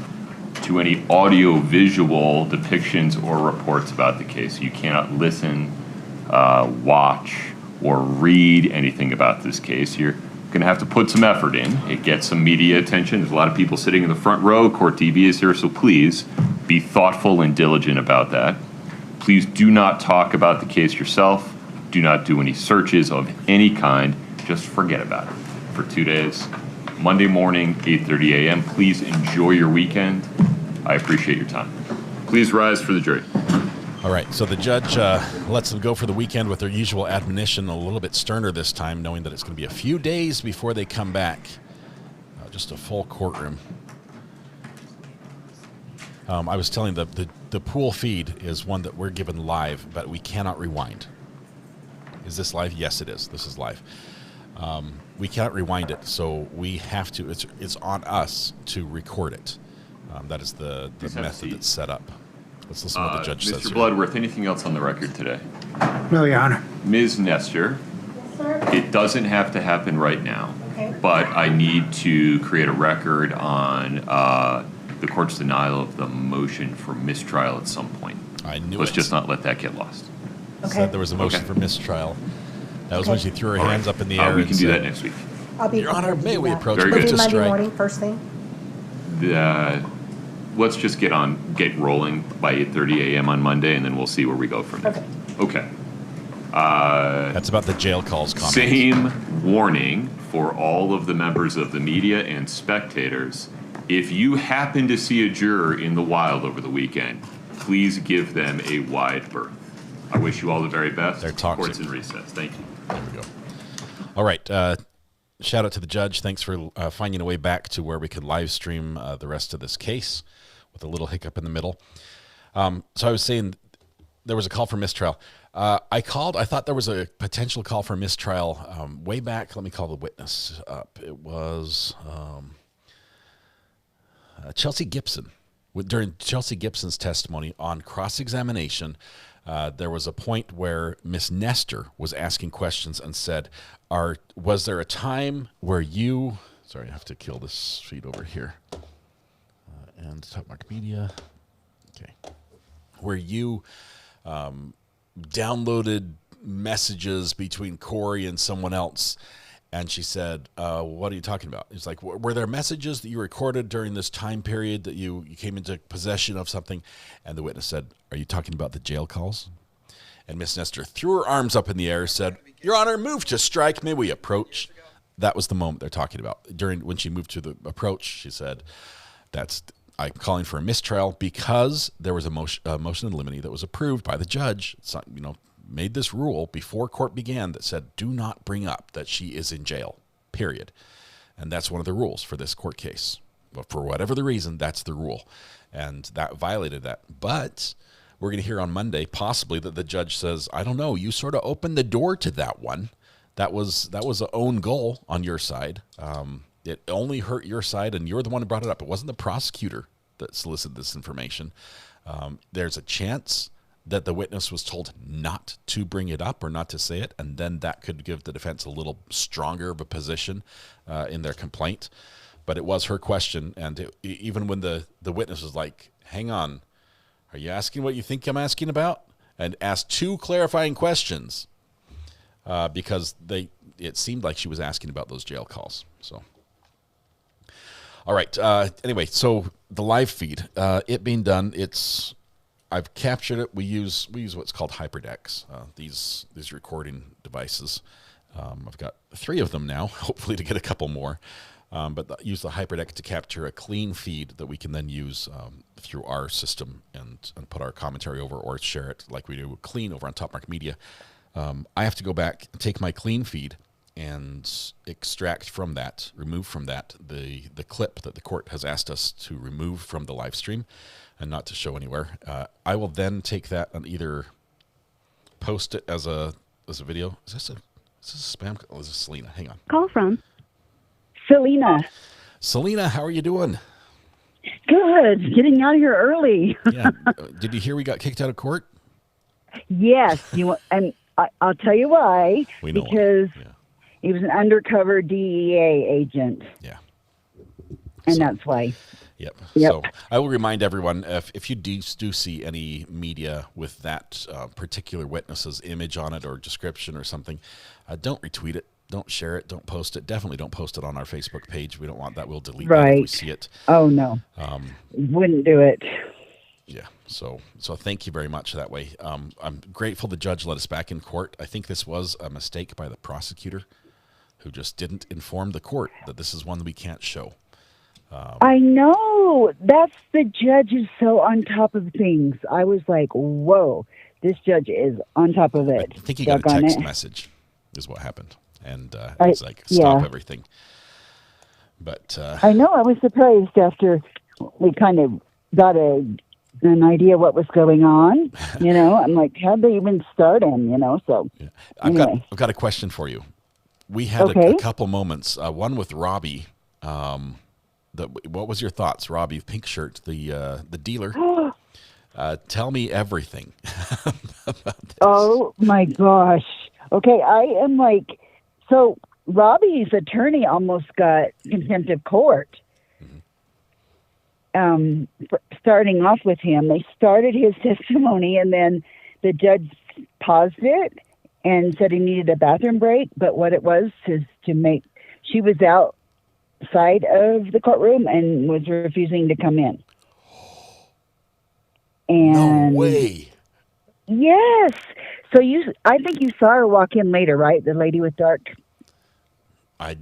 to any audio-visual depictions or reports about the case. You cannot listen, watch, or read anything about this case. You're going to have to put some effort in. It gets some media attention. There's a lot of people sitting in the front row. Court TV is here, so please be thoughtful and diligent about that. Please do not talk about the case yourself. Do not do any searches of any kind. Just forget about it for 2 days. Monday morning, 8:30 a.m. Please enjoy your weekend. I appreciate your time. Please rise for the jury. All right, so the judge lets them go for the weekend with their usual admonition, a little bit sterner this time, knowing that it's going to be a few days before they come back. Just a full courtroom. I was telling the pool feed is one that we're given live, but we cannot rewind. Is this live? Yes, it is. This is live. We cannot rewind it, so we have to. It's on us to record it. That is the method that's set up. Let's listen to what the judge says. Mr. Bloodworth, anything else on the record today? No, Your Honor. Ms. Nestor, it doesn't have to happen right now. Okay. but I need to create a record on the court's denial of the motion for mistrial at some point. I knew Let's it. just not let that get lost. Said there was a motion for mistrial. That was when she threw her hands up in the air. We and can do said, that next week. I'll be Your Honor, may we approach Very move good. to Monday strike? morning, first thing. Let's just get rolling by 8:30 a.m. on Monday, and then we'll see where we go from there. Okay. That's about the jail calls comment. Same warning for all of the members of the media and spectators. If you happen to see a juror in the wild over the weekend, please give them a wide berth. I wish you all the very best. They're toxic. Court's in recess. Thank you. There we go. All right. Shout out to the judge. Thanks for finding a way back to where we could live stream the rest of this case with a little hiccup in the middle. So I was saying there was a call for mistrial. I thought there was a potential call for mistrial way back. Let me call the witness up. It was Chelsea Gibson. During Chelsea Gibson's testimony on cross-examination, there was a point where Miss Nestor was asking questions and said, was there a time where you... Sorry, I have to kill this feed over here. And Top Mark Media. Okay. Where you downloaded messages between Kouri and someone else. And she said, what are you talking about? It's like, were there messages that you recorded during this time period that you came into possession of something? And the witness said, are you talking about the jail calls? And Miss Nestor threw her arms up in the air, said, Your Honor, move to strike. May we approach? That was the moment they're talking about. When she moved to the approach, she said, I'm calling for a mistrial because there was a motion in limine that was approved by the judge. It's not, made this rule before court began that said, do not bring up that she is in jail, period. And that's one of the rules for this court case. But for whatever the reason, that's the rule. And that violated that. But we're going to hear on Monday, possibly, that the judge says, I don't know, you sort of opened the door to that one. That was an own goal on your side. It only hurt your side, and you're the one who brought it up. It wasn't the prosecutor that solicited this information. There's a chance that the witness was told not to bring it up or not to say it, and then that could give the defense a little stronger of a position in their complaint. But it was her question, and even when the witness was like, hang on, are you asking what you think I'm asking about? And asked two clarifying questions because it seemed like she was asking about those jail calls. So, all right. Anyway, so the live feed, it being done, I've captured it. We use what's called HyperDecks, these recording devices. I've got 3 of them now, hopefully to get a couple more. But use the HyperDeck to capture a clean feed that we can then use through our system and put our commentary over or share it like we do clean over on Top Mark Media. I have to go back, take my clean feed, and extract from that, remove from that the clip that the court has asked us to remove from the live stream and not to show anywhere. I will then take that and either post it as a video. Is this a spam call? Oh, this is Selena. Hang on. Call from Selena. Selena, how are you doing? Good. Getting out of here early. Yeah. Did you hear we got kicked out of court? Yes. And I'll tell you why. We know because he was an undercover DEA agent. Yeah. And that's why. Yep. So I will remind everyone, if you do see any media with that particular witness's image on it or description or something, don't retweet it. Don't share it. Don't post it. Definitely don't post it on our Facebook page. We don't want that. We'll delete that if we see it. Oh, no. Wouldn't do it. Yeah. So thank you very much that way. I'm grateful the judge let us back in court. I think this was a mistake by the prosecutor who just didn't inform the court that this is one that we can't show. I know. That's the judge is so on top of things. I was like, whoa, this judge is on top of it. I think he got a text message is what happened. And it was like, stop everything. But I know. I was surprised after we kind of got an idea what was going on. I'm like, how'd they even start him? So anyway. I've got a question for you. We had a couple moments. One with Robbie. What was your thoughts, Robbie? Pink shirt, the dealer. Tell me everything about this. Oh my gosh. Okay, I am like, so Robbie's attorney almost got contempt of court. Starting off with him, they started his testimony, and then the judge paused it and said he needed a bathroom break. But what it was is she was outside of the courtroom and was refusing to come in. And no way. Yes. So I think you saw her walk in later, right? The lady with dark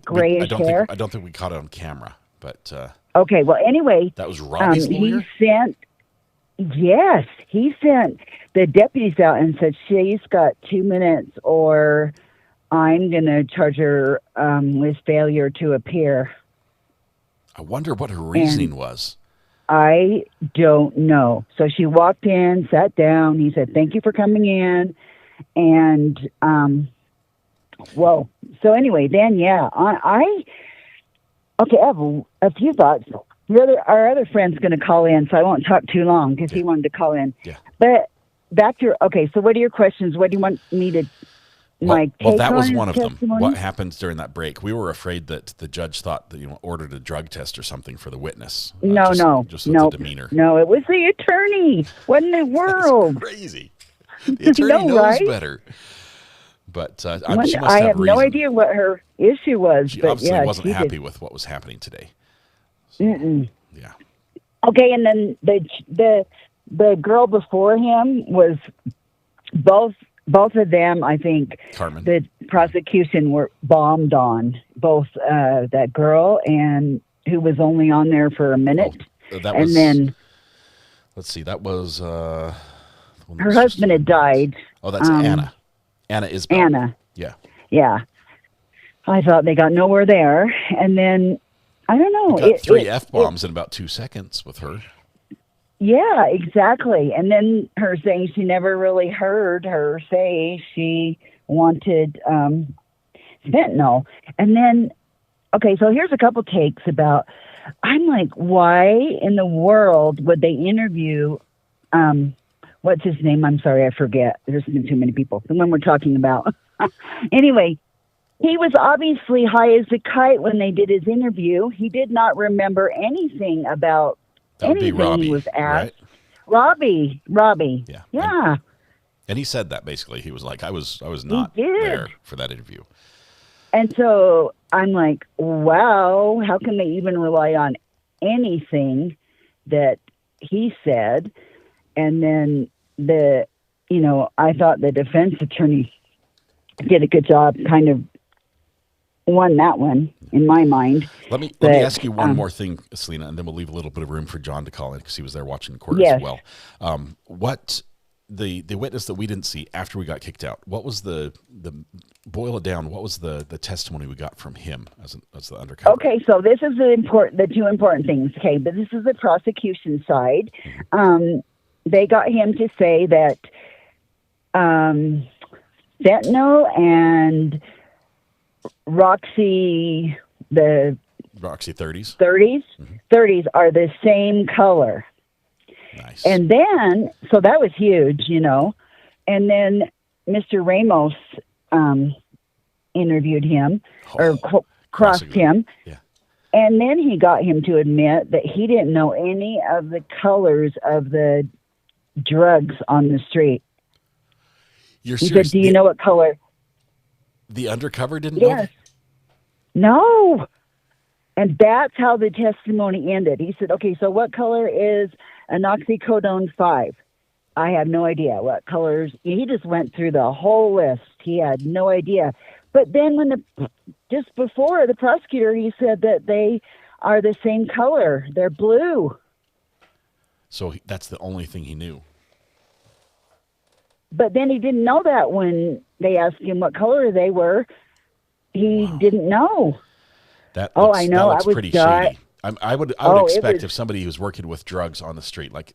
grayish hair. I don't think we caught it on camera, but okay. Well, anyway, that was Robbie's lawyer. He sent the deputies out and said she's got 2 minutes, or I'm going to charge her with failure to appear. I wonder what her reasoning was. I don't know. So she walked in, sat down. He said, "Thank you for coming in." And, so anyway, then, I have a few thoughts. Our other friend's going to call in, so I won't talk too long because he wanted to call in. Yeah. But so what are your questions? What do you want me to... Well, that was one of them. What happened during that break? We were afraid that the judge thought that ordered a drug test or something for the witness. Just with the demeanor. No, it was the attorney. What in the world? That's crazy. The attorney knows better. But I have no idea what her issue was. She but obviously wasn't happy with what was happening today. So, yeah. Okay, and then the girl before him was both of them, I think, Carmen. The prosecution were bombed on, both that girl and who was only on there for a minute. Then let's see, that was her husband had died. Oh, that's Anna. Anna Isbell. Anna. Yeah. Yeah. I thought they got nowhere there, and then I don't know. We got 3 F-bombs in about 2 seconds with her. Yeah, exactly. And then her saying she never really heard her say she wanted fentanyl. And then, okay, so here's a couple takes about, I'm like, why in the world would they interview, what's his name? I'm sorry, I forget. There's been too many people. The one we're talking about. Anyway, he was obviously high as a kite when they did his interview. He did not remember anything about that would be Robbie, he was asked. Right? Robbie. Yeah. And he said that basically. He was like, I was not there for that interview. And so I'm like, wow, how can they even rely on anything that he said? And then I thought the defense attorney did a good job, kind of won that one in my mind. Let me ask you one more thing, Selena, and then we'll leave a little bit of room for John to call in because he was there watching the court as well. What the witness that we didn't see after we got kicked out? What was the boil it down? What was the testimony we got from him as the undercover? Okay, so this is the two important things. Okay, but this is the prosecution side. They got him to say that fentanyl and Roxy 30s. 30s are the same color. Nice. And then, so that was huge, And then Mr. Ramos interviewed him or crossed him. Yeah. And then he got him to admit that he didn't know any of the colors of the drugs on the street. You're he serious? Said, do you know what color? The undercover didn't know that? No. And that's how the testimony ended. He said, okay, so what color is an oxycodone 5? I have no idea what colors. He just went through the whole list. He had no idea. But then just before the prosecutor, he said that they are the same color. They're blue. So that's the only thing he knew. But then he didn't know that when they asked him what color they were. He didn't know. I know. That looks pretty shady. I would expect if somebody who's working with drugs on the street, like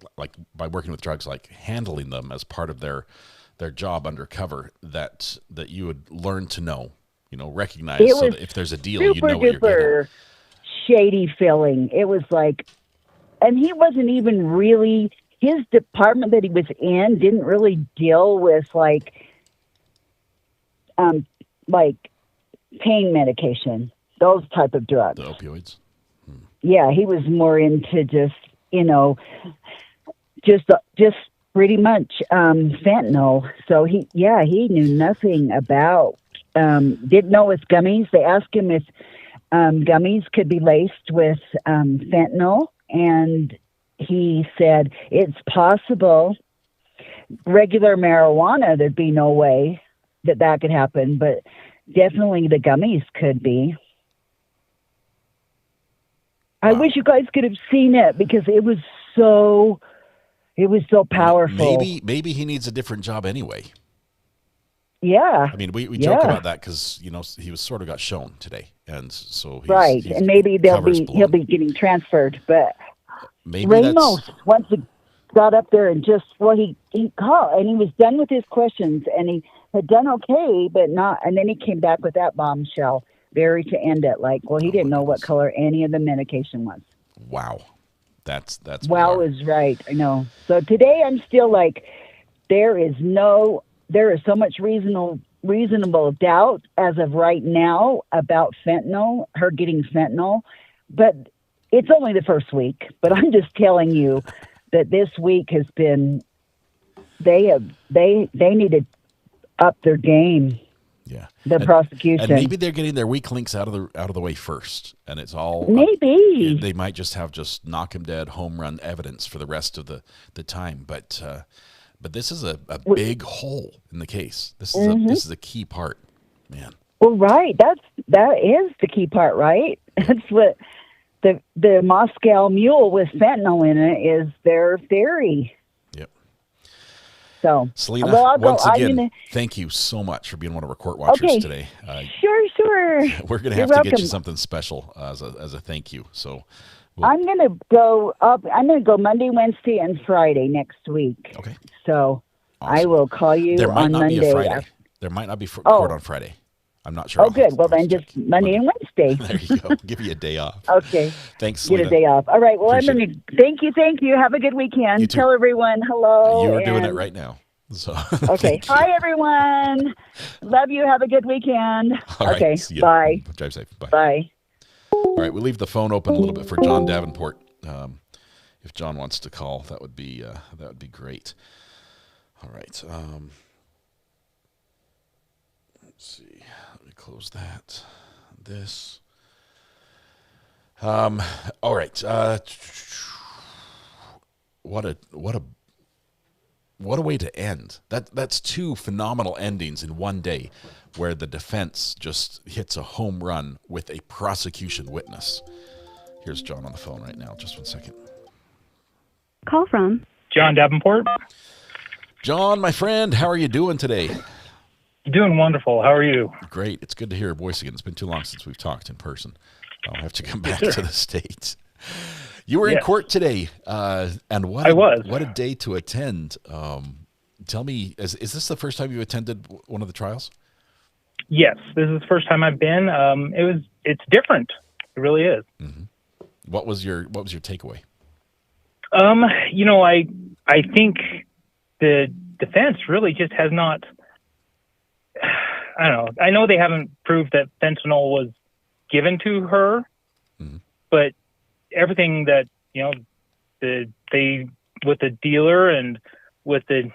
by working with drugs, like handling them as part of their job undercover, that you would learn to know, recognize, so that if there's a deal, you know what you're getting. Shady feeling. It was like, and he wasn't even really. His department that he was in didn't really deal with like pain medication, those type of drugs. The opioids. Yeah, he was more into just, just pretty much fentanyl. So he knew nothing about, didn't know it's gummies. They asked him if gummies could be laced with fentanyl, and he said it's possible. Regular marijuana, there'd be no way that could happen, but definitely the gummies could be. I wish you guys could have seen it because it was so powerful. Maybe he needs a different job anyway. Yeah. I mean, we joke about that because he was sort of got shown today, and so he's and maybe he'll be getting transferred. But maybe Ramos once he got up there and just he called and he was done with his questions and he had done okay, but not. And then he came back with that bombshell, very to end it. Like, he didn't know what color any of the medication was. Wow, that's wow is right. I know. So today I'm still like, there is so much reasonable doubt as of right now about fentanyl, her getting fentanyl, but it's only the first week. But I'm just telling you that this week has been, they need to up their game. Yeah, the prosecution. And maybe they're getting their weak links out of the way first, and it's all maybe they might just have knock him dead home run evidence for the rest of the time, but this is a big hole in the case. This is a key part, man. Well, right. That is the key part, right? That's what the Moscow Mule with fentanyl in it is their theory. Yep. So, Selena, once again, thank you so much for being one of our court watchers today. Sure. We're going to have to get you something special as a thank you. So. I'm going to go up. I'm going to go Monday, Wednesday, and Friday next week. Okay. So awesome. I will call you on Monday. Be a Friday. There might not be court on Friday. I'm not sure. Oh, good. Well, then just Monday and Wednesday. There you go. Give you a day off. Okay. Thanks, Selena. Get a day off. All right. Well, I'm going to thank you. Have a good weekend. You too. Tell everyone hello. You are doing it right now. So okay. Hi, everyone. Love you. Have a good weekend. All right. Okay. Bye. Drive safe. Bye. Bye. All right, we leave the phone open a little bit for John Davenport. If John wants to call, that would be great. All right. Let's see. Let me close that. This. All right. What a way to end. That's two phenomenal endings in one day, where the defense just hits a home run with a prosecution witness. Here's John on the phone right now. Just 1 second. Call from John Davenport. John, my friend, how are you doing today? Doing wonderful. How are you? Great. It's good to hear your voice again. It's been too long since we've talked in person. I'll have to come back to the States. You were in court today, and what a day to attend. Tell me, is this the first time you attended one of the trials? Yes, this is the first time I've been. It's different. It really is. Mm-hmm. What was your takeaway? I think the defense really just has not. I don't know. I know they haven't proved that fentanyl was given to her, but everything that they with the dealer and with the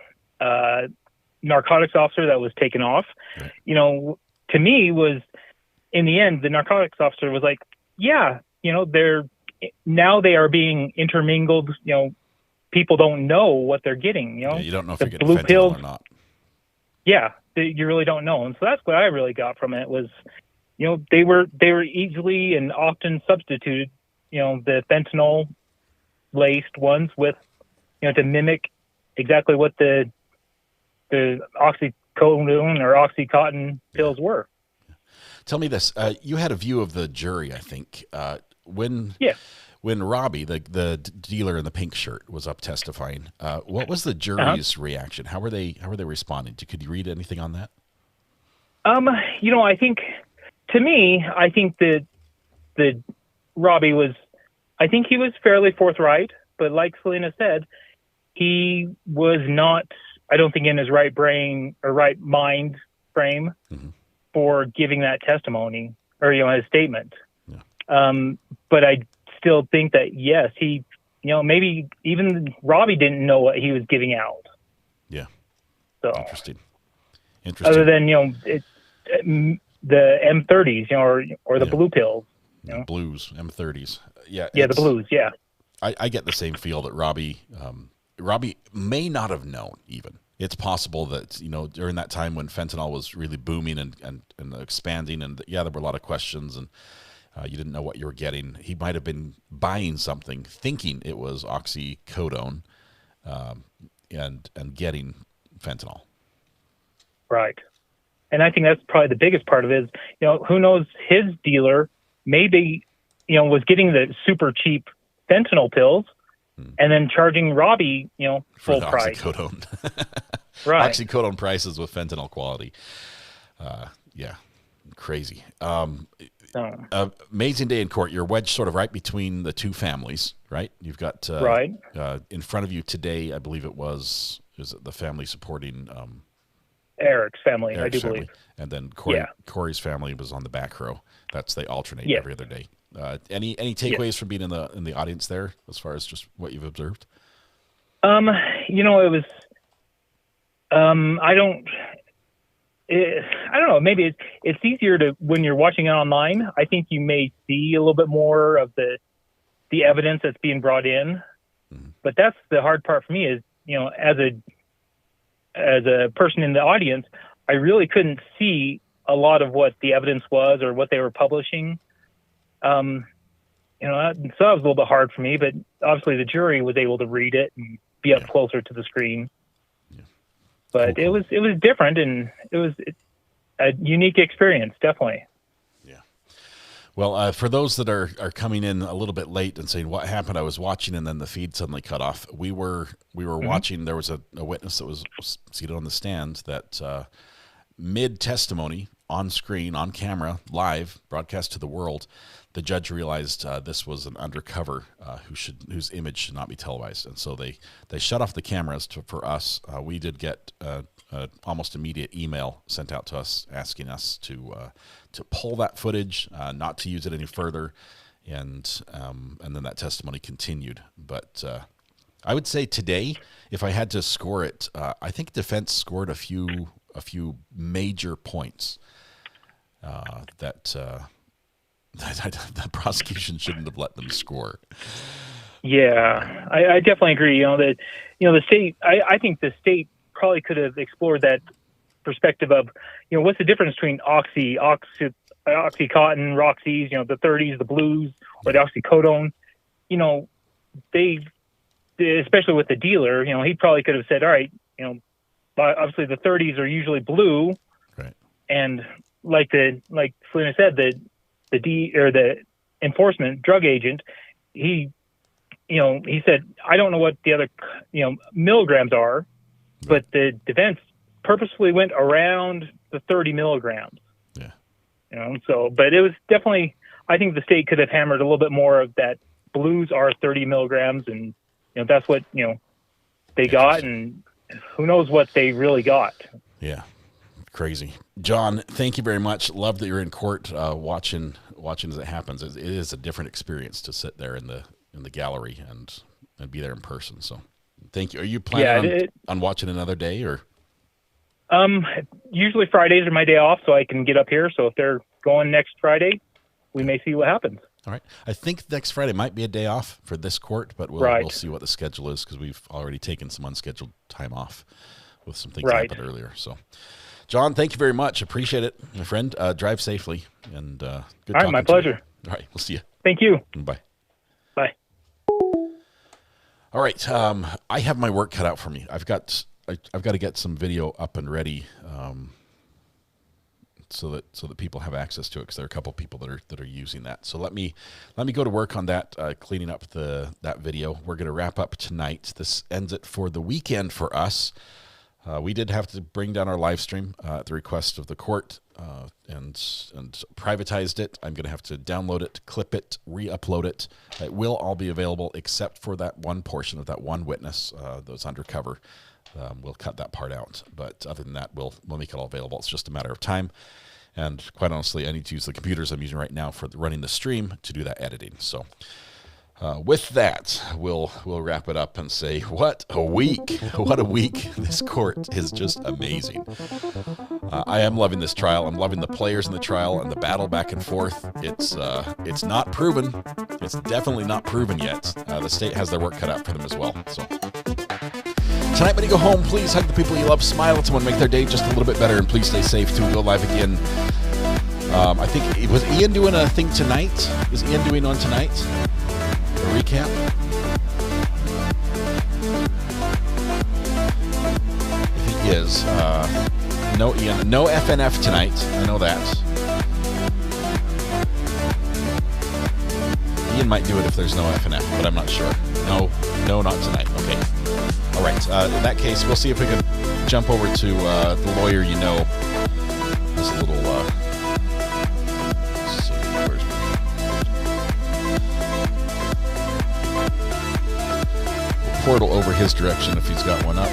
narcotics officer that was taken off, to me was, in the end, the narcotics officer was like, they are being intermingled. People don't know what they're getting. You don't know if the you're getting blue fentanyl pills or not. Yeah, you really don't know, and so that's what I really got from it was, they were easily and often substituted, the fentanyl laced ones with, to mimic exactly what the oxycodone or Oxycontin pills were. Tell me this: you had a view of the jury, I think, when Robbie, the dealer in the pink shirt, was up testifying. What was the jury's reaction? How were they responding? Could you read anything on that? I think, to me, I think that the Robbie was, I think he was fairly forthright, but like Selena said, he was not, I don't think, in his right brain or right mind frame. for giving that testimony or, his statement. But I still think that, yes, he, maybe even Robbie didn't know what he was giving out. Yeah. So Interesting. Other than, the M30s, or the blue pills. Blues, M30s. Yeah. Yeah, the blues, yeah. I get the same feel that Robbie may not have known even. It's possible that, during that time when fentanyl was really booming and expanding, and there were a lot of questions, and you didn't know what you were getting. He might have been buying something thinking it was oxycodone and getting fentanyl. Right. And I think that's probably the biggest part of it is, who knows, his dealer maybe, was getting the super cheap fentanyl pills and then charging Robbie, full price. Oxycodone. Right. Oxycodone prices with fentanyl quality. Crazy. Amazing day in court. You're wedged sort of right between the two families, right? You've got right in front of you today, I believe is it the family supporting Eric's family, I do family. believe. And then Kouri's family was on the back row. They alternate every other day. Any takeaways from being in the audience there as far as just what you've observed? It was I don't know. Maybe it's easier to when you're watching it online. I think you may see a little bit more of the evidence that's being brought in. But that's the hard part for me is, as a person in the audience, I really couldn't see a lot of what the evidence was or what they were publishing. So that was a little bit hard for me, but obviously the jury was able to read it and be up closer to the screen. But cool. It was different, and it was a unique experience, definitely. Yeah. Well, for those that are coming in a little bit late and saying, what happened? I was watching and then the feed suddenly cut off. We were watching. There was a witness that was seated on the stand that mid-testimony, on screen, on camera, live, broadcast to the world, the judge realized this was an undercover whose image should not be televised, and so they shut off the cameras for us. We did get almost immediate email sent out to us asking us to pull that footage, not to use it any further, and then that testimony continued. But I would say today, if I had to score it, I think defense scored a few major points that the prosecution shouldn't have let them score. Yeah, I definitely agree. The state. I think the state probably could have explored that perspective of, what's the difference between Oxycontin, Roxy's, the 30s, the blues, or the oxycodone. They, especially with the dealer, he probably could have said, all right, obviously the 30s are usually blue, right? And like Selena said, the enforcement drug agent, he said, I don't know what the other, milligrams are, but the defense purposefully went around the 30 milligrams. Yeah. But it was definitely, I think the state could have hammered a little bit more of that. Blues are 30 milligrams, and that's what they got, and who knows what they really got. Yeah. Crazy. John, thank you very much. Love that you're in court watching as it happens. It is a different experience to sit there in the gallery and be there in person. So thank you. Are you planning on watching another day, or? Usually Fridays are my day off, so I can get up here. So if they're going next Friday, we may see what happens. All right. I think next Friday might be a day off for this court, but we'll see what the schedule is, because we've already taken some unscheduled time off with some things that happened earlier. So, John, thank you very much. Appreciate it, my friend. Drive safely, and good talking to you. All right, my pleasure. All right, we'll see you. Thank you. Bye. Bye. All right, I have my work cut out for me. I've got to get some video up and ready, so that people have access to it, because there are a couple people that are using that. So let me go to work on that, cleaning up that video. We're going to wrap up tonight. This ends it for the weekend for us. We did have to bring down our live stream at the request of the court, and privatized it. I'm going to have to download it, clip it, re-upload it. It will all be available except for that one portion of that one witness that was undercover. We'll cut that part out, but other than that, we'll make it all available. It's just a matter of time. And quite honestly, I need to use the computers I'm using right now for running the stream to do that editing. So with that, we'll wrap it up and say, what a week. What a week. This court is just amazing. I am loving this trial. I'm loving the players in the trial and the battle back and forth. It's not proven. It's definitely not proven yet. The state has their work cut out for them as well. So tonight when you go home, please hug the people you love, smile at someone, make their day just a little bit better, and please stay safe till we go live again. I think, was Ian doing a thing tonight? Is Ian doing one tonight? A recap? I think he is. No Ian, no FNF tonight. I know that. Ian might do it if there's no FNF, but I'm not sure. No, not tonight. Okay. All right. In that case, we'll see if we can jump over to the lawyer you know. There's a little. Let's see. Where's we'll portal over his direction if he's got one up.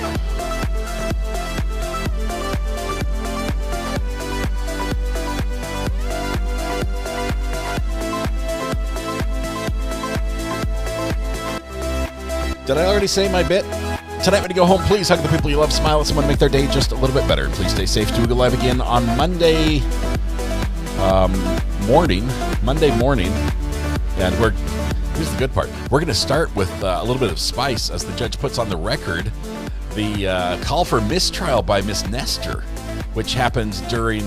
Did I already say my bit? Tonight when you go home, please hug the people you love, smile at someone, make their day just a little bit better. Please stay safe. Do go live again on Monday morning. And here's the good part. We're going to start with a little bit of spice as the judge puts on the record the call for mistrial by Miss Nestor, which happens during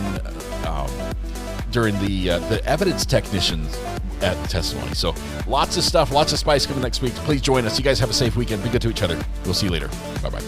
the evidence technicians at testimony. So lots of stuff, lots of spice coming next week. Please join us. You guys have a safe weekend. Be good to each other. We'll see you later. Bye-bye.